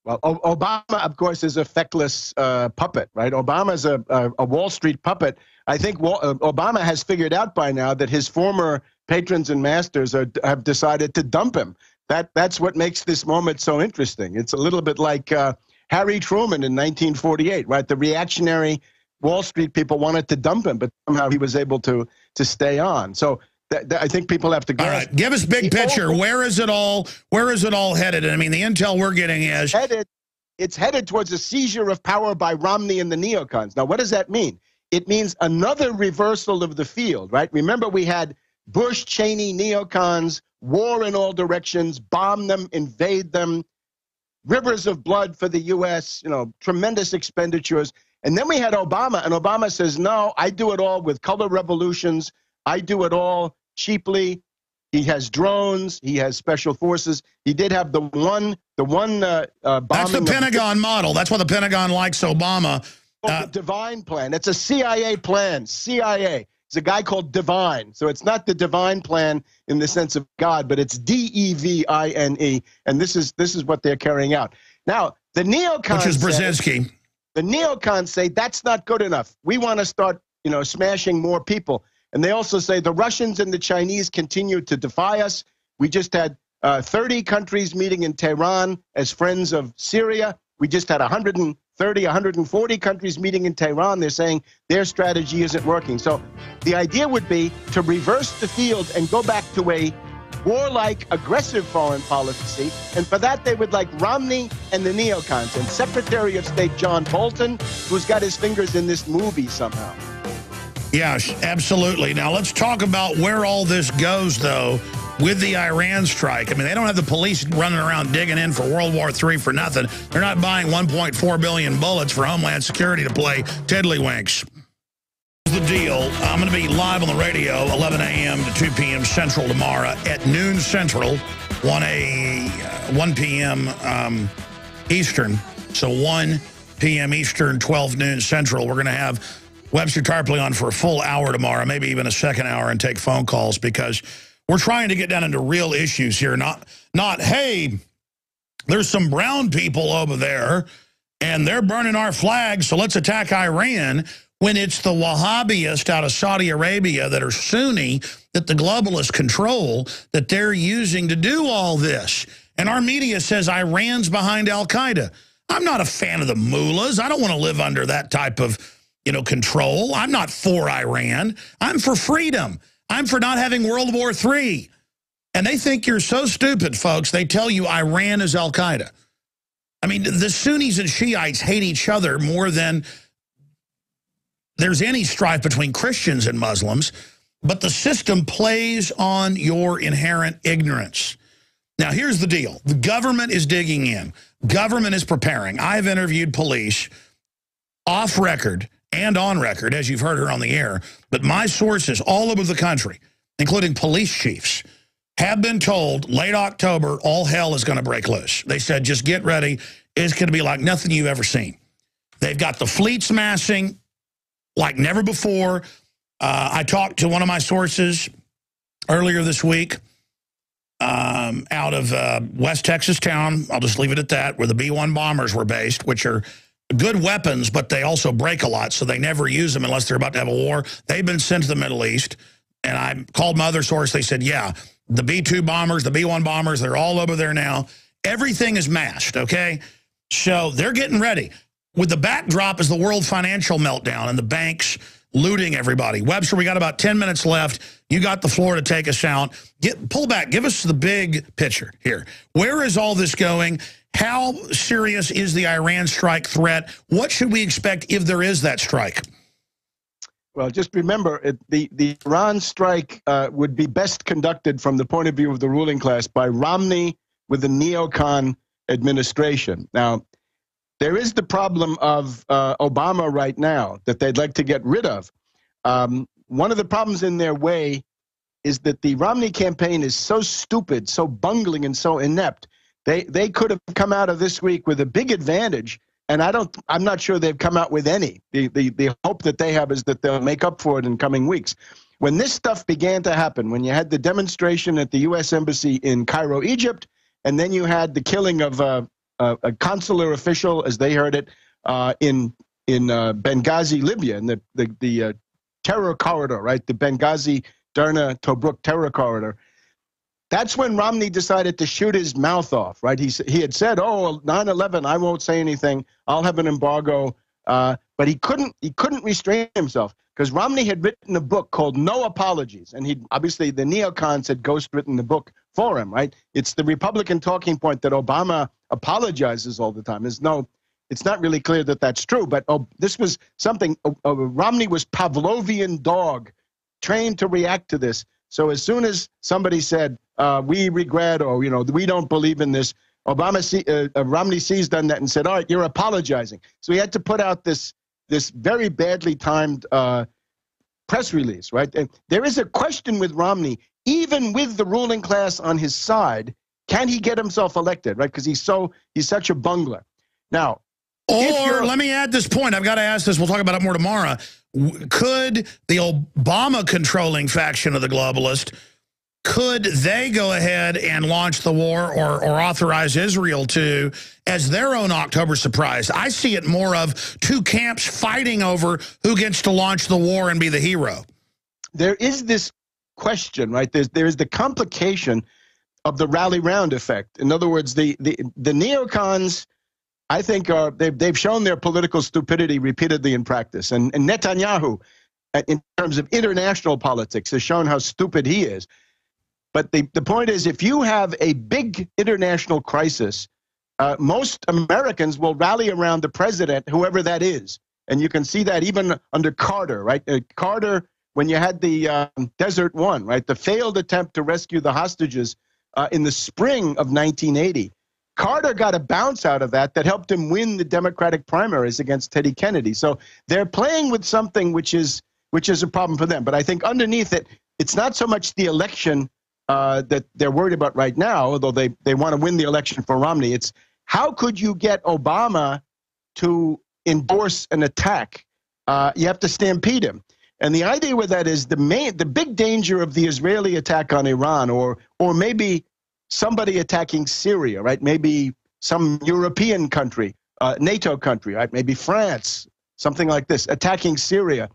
Well, Obama, of course, is a feckless puppet, right? Obama's a Wall Street puppet. I think Obama has figured out by now that his former patrons and masters have decided to dump him. That's what makes this moment so interesting. It's a little bit like Harry Truman in 1948, right? The reactionary Wall Street people wanted to dump him, but somehow he was able to stay on. So I think people have to go. All right, give us big picture. Where is it all headed? I mean, the intel we're getting is it's headed towards a seizure of power by Romney and the neocons. Now, what does that mean? It means another reversal of the field, right? Remember, we had Bush, Cheney, neocons, war in all directions, bomb them, invade them, rivers of blood for the U.S., tremendous expenditures. And then we had Obama, and Obama says, no, I do it all with color revolutions. I do it all cheaply. He has drones. He has special forces. He did have the one bombing. That's the Pentagon model. That's why the Pentagon likes Obama. The Divine Plan. It's a CIA plan. CIA. It's a guy called Divine. So it's not the Divine Plan in the sense of God, but it's D-E-V-I-N-E. And this is what they're carrying out. Now, the neocons... Which is Brzezinski. The neocons say that's not good enough. We want to start, smashing more people. And they also say the Russians and the Chinese continue to defy us. We just had 30 countries meeting in Tehran as friends of Syria. We just had 130, 140 countries meeting in Tehran. They're saying their strategy isn't working. So the idea would be to reverse the field and go back to a warlike, aggressive foreign policy, and for that they would like Romney and the neocons and Secretary of State John Bolton, who's got his fingers in this movie somehow. Yes, absolutely. Now let's talk about where all this goes, though, with the Iran strike. I mean, they don't have the police running around digging in for World War III for nothing. They're not buying 1.4 billion bullets for Homeland Security to play tiddlywinks. The deal. I'm going to be live on the radio 11 a.m. to 2 p.m. Central tomorrow at noon Central, 1 p.m. Eastern. So 1 p.m. Eastern, 12 noon Central. We're going to have Webster Tarpley on for a full hour tomorrow, maybe even a second hour, and take phone calls because we're trying to get down into real issues here. Not hey, there's some brown people over there and they're burning our flag, so let's attack Iran. when it's the Wahhabists out of Saudi Arabia that are Sunni, that the globalists control, that they're using to do all this. And our media says Iran's behind al-Qaeda. I'm not a fan of the mullahs. I don't want to live under that type of, control. I'm not for Iran. I'm for freedom. I'm for not having World War III. And they think you're so stupid, folks. They tell you Iran is al-Qaeda. I mean, the Sunnis and Shiites hate each other more than there's any strife between Christians and Muslims. But the system plays on your inherent ignorance. Now, here's the deal. The government is digging in. Government is preparing. I've interviewed police off record and on record, as you've heard her on the air. But my sources all over the country, including police chiefs, have been told late October, all hell is going to break loose. They said, just get ready. It's going to be like nothing you've ever seen. They've got the fleets massing like never before. I talked to one of my sources earlier this week out of West Texas town. I'll just leave it at that, where the B-1 bombers were based, which are good weapons, but they also break a lot, so they never use them unless they're about to have a war. They've been sent to the Middle East, and I called my other source. They said, yeah, the B-2 bombers, the B-1 bombers, they're all over there now. Everything is masked, okay? So they're getting ready. With the backdrop is the world financial meltdown and the banks looting everybody. Webster, we got about 10 minutes left. You got the floor to take us out. Pull back. Give us the big picture here. Where is all this going? How serious is the Iran strike threat? What should we expect if there is that strike? Well, just remember, the Iran strike would be best conducted from the point of view of the ruling class by Romney with the neocon administration. Now, there is the problem of Obama right now that they'd like to get rid of. One of the problems in their way is that the Romney campaign is so stupid, so bungling, and so inept. They could have come out of this week with a big advantage, and I'm not sure they've come out with any. The hope that they have is that they'll make up for it in coming weeks. When this stuff began to happen, when you had the demonstration at the U.S. Embassy in Cairo, Egypt, and then you had the killing of a consular official, as they heard it, in Benghazi, Libya, in the terror corridor, right? The Benghazi, Derna, Tobruk terror corridor. That's when Romney decided to shoot his mouth off, right? He had said, "Oh, 9/11, I won't say anything. I'll have an embargo," but he couldn't restrain himself because Romney had written a book called No Apologies, and obviously the neocons had ghostwritten the book for him, right? It's the Republican talking point that Obama apologizes all the time. It's not really clear that that's true, but this was something. Romney was Pavlovian dog, trained to react to this. So as soon as somebody said, we regret, or, we don't believe in this, Romney seized on that and said, all right, you're apologizing. So he had to put out this very badly timed press release, right? And there is a question with Romney, even with the ruling class on his side, can he get himself elected, right? Because he's such a bungler. Now, or let me add this point. I've got to ask this. We'll talk about it more tomorrow. Could the Obama-controlling faction of the globalist, could they go ahead and launch the war or authorize Israel to as their own October surprise? I see it more of two camps fighting over who gets to launch the war and be the hero. There is this question, right? There is the complication of the rally round effect. In other words, the neocons, I think, they've shown their political stupidity repeatedly in practice. And Netanyahu, in terms of international politics, has shown how stupid he is. But the point is, if you have a big international crisis, most Americans will rally around the president, whoever that is. And you can see that even under Carter, right? Carter, when you had the Desert One, right? The failed attempt to rescue the hostages in the spring of 1980. Carter got a bounce out of that helped him win the Democratic primaries against Teddy Kennedy. So they're playing with something which is a problem for them. But I think underneath it, it's not so much the election that they're worried about right now, although they want to win the election for Romney. It's how could you get Obama to endorse an attack? You have to stampede him. And the idea with that is the big danger of the Israeli attack on Iran, or maybe somebody attacking Syria, right? Maybe some European country, NATO country, right? Maybe France, something like this, attacking Syria.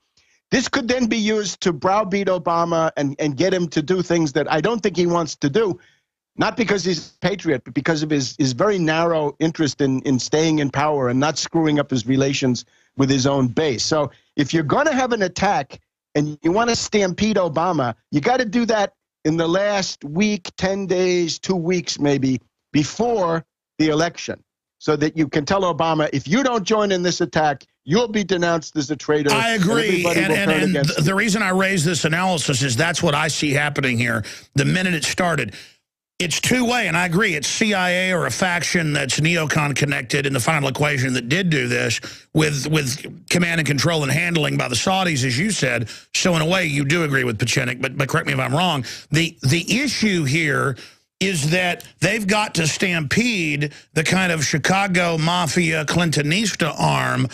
This could then be used to browbeat Obama and get him to do things that I don't think he wants to do, not because he's a patriot, but because of his very narrow interest in staying in power and not screwing up his relations with his own base. So if you're going to have an attack and you want to stampede Obama, you got to do that in the last week, 10 days, 2 weeks maybe, before the election, so that you can tell Obama, if you don't join in this attack, you'll be denounced as a traitor. I agree. And the reason I raise this analysis is that's what I see happening here the minute it started. It's two-way, and I agree. It's CIA or a faction that's neocon connected in the final equation that did do this with command and control and handling by the Saudis, as you said. So in a way, you do agree with Pieczenik, but correct me if I'm wrong. The issue here is that they've got to stampede the kind of Chicago mafia Clintonista arm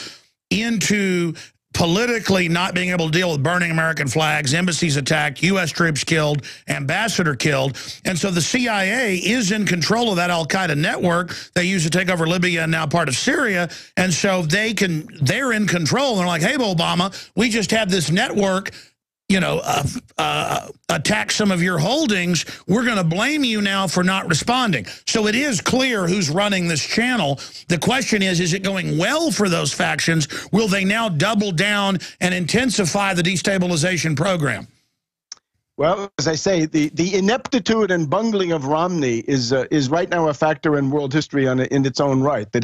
into politically not being able to deal with burning American flags, embassies attacked, U.S. troops killed, ambassador killed. And so the CIA is in control of that al-Qaeda network they used to take over Libya and now part of Syria. And so they're in control. They're like, hey, Obama, we just have this network, you know, attack some of your holdings. We're going to blame you now for not responding. So it is clear who's running this channel. The question is it going well for those factions? Will they now double down and intensify the destabilization program? Well, as I say, the ineptitude and bungling of Romney is right now a factor in world history in its own right. That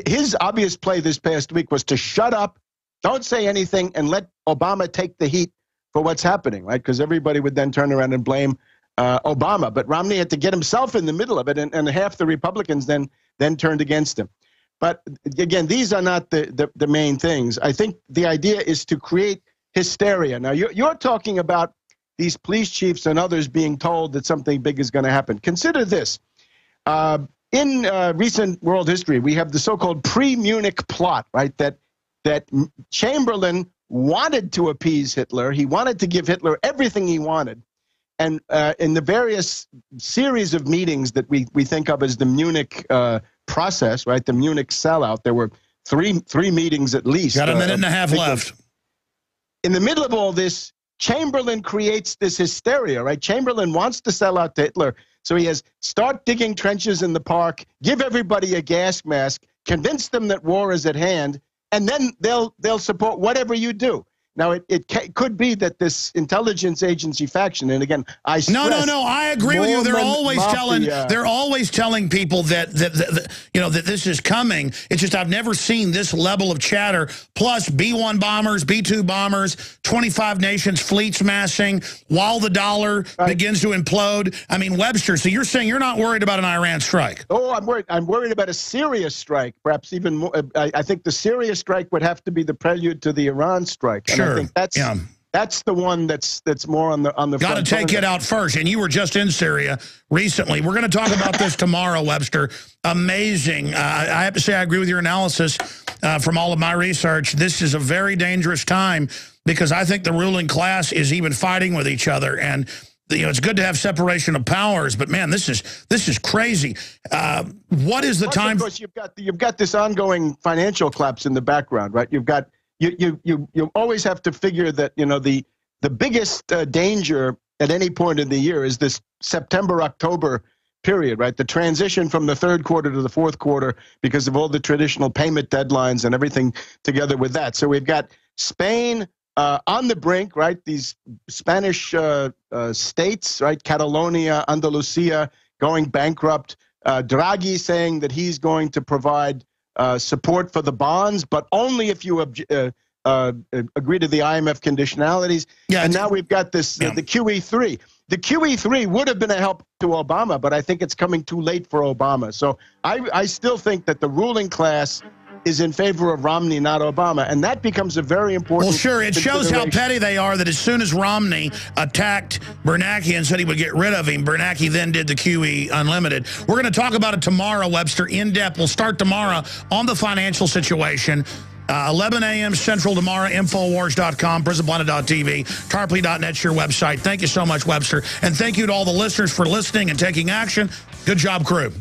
his obvious play this past week was to shut up, don't say anything, and let Obama take the heat for what's happening, right? Because everybody would then turn around and blame Obama. But Romney had to get himself in the middle of it, and half the Republicans then turned against him. But again, these are not the main things. I think the idea is to create hysteria. Now, you're talking about these police chiefs and others being told that something big is going to happen. Consider this. In recent world history, we have the so-called pre-Munich plot, right? That Chamberlain wanted to appease Hitler. He wanted to give Hitler everything he wanted. And in the various series of meetings that we think of as the Munich process, right, the Munich sellout, there were three meetings at least. Got a minute and a half left. In the middle of all this, Chamberlain creates this hysteria, right? Chamberlain wants to sell out to Hitler. So he has start digging trenches in the park, give everybody a gas mask, convince them that war is at hand, and then they'll support whatever you do. Now, it could be that this intelligence agency faction, and again, I stress, no, I agree with you. They're always telling people that this is coming. It's just I've never seen this level of chatter. Plus, B-1 bombers, B-2 bombers, 25 nations fleets massing while the dollar begins to implode. I mean, Webster. So you're saying you're not worried about an Iran strike? Oh, I'm worried. I'm worried about a Syria strike, perhaps even more. I think the Syria strike would have to be the prelude to the Iran strike. Sure. I think that's the one that's more on the got to take it out first. And you were just in Syria recently. We're going to talk about this tomorrow, Webster. Amazing. I have to say I agree with your analysis from all of my research. This is a very dangerous time because I think the ruling class is even fighting with each other. And it's good to have separation of powers, but man, this is crazy. What is the time? Of course, you've got this ongoing financial collapse in the background, right? You've got You always have to figure that, the biggest danger at any point in the year is this September-October period, right? The transition from the third quarter to the fourth quarter because of all the traditional payment deadlines and everything together with that. So we've got Spain on the brink, right? These Spanish states, right? Catalonia, Andalusia going bankrupt. Draghi saying that he's going to provide support for the bonds, but only if you agree to the IMF conditionalities. Yeah, and now we've got this the QE3. The QE3 would have been a help to Obama, but I think it's coming too late for Obama. So I still think that the ruling class is in favor of Romney, not Obama, and that becomes a very important. Well, sure, it shows how petty they are that as soon as Romney attacked Bernanke and said he would get rid of him, Bernanke then did the QE Unlimited. We're going to talk about it tomorrow, Webster, in depth. We'll start tomorrow on the financial situation. 11 a.m. Central tomorrow, Infowars.com, PrisonPlanet.tv, Tarpley.net's your website. Thank you so much, Webster, and thank you to all the listeners for listening and taking action. Good job, crew.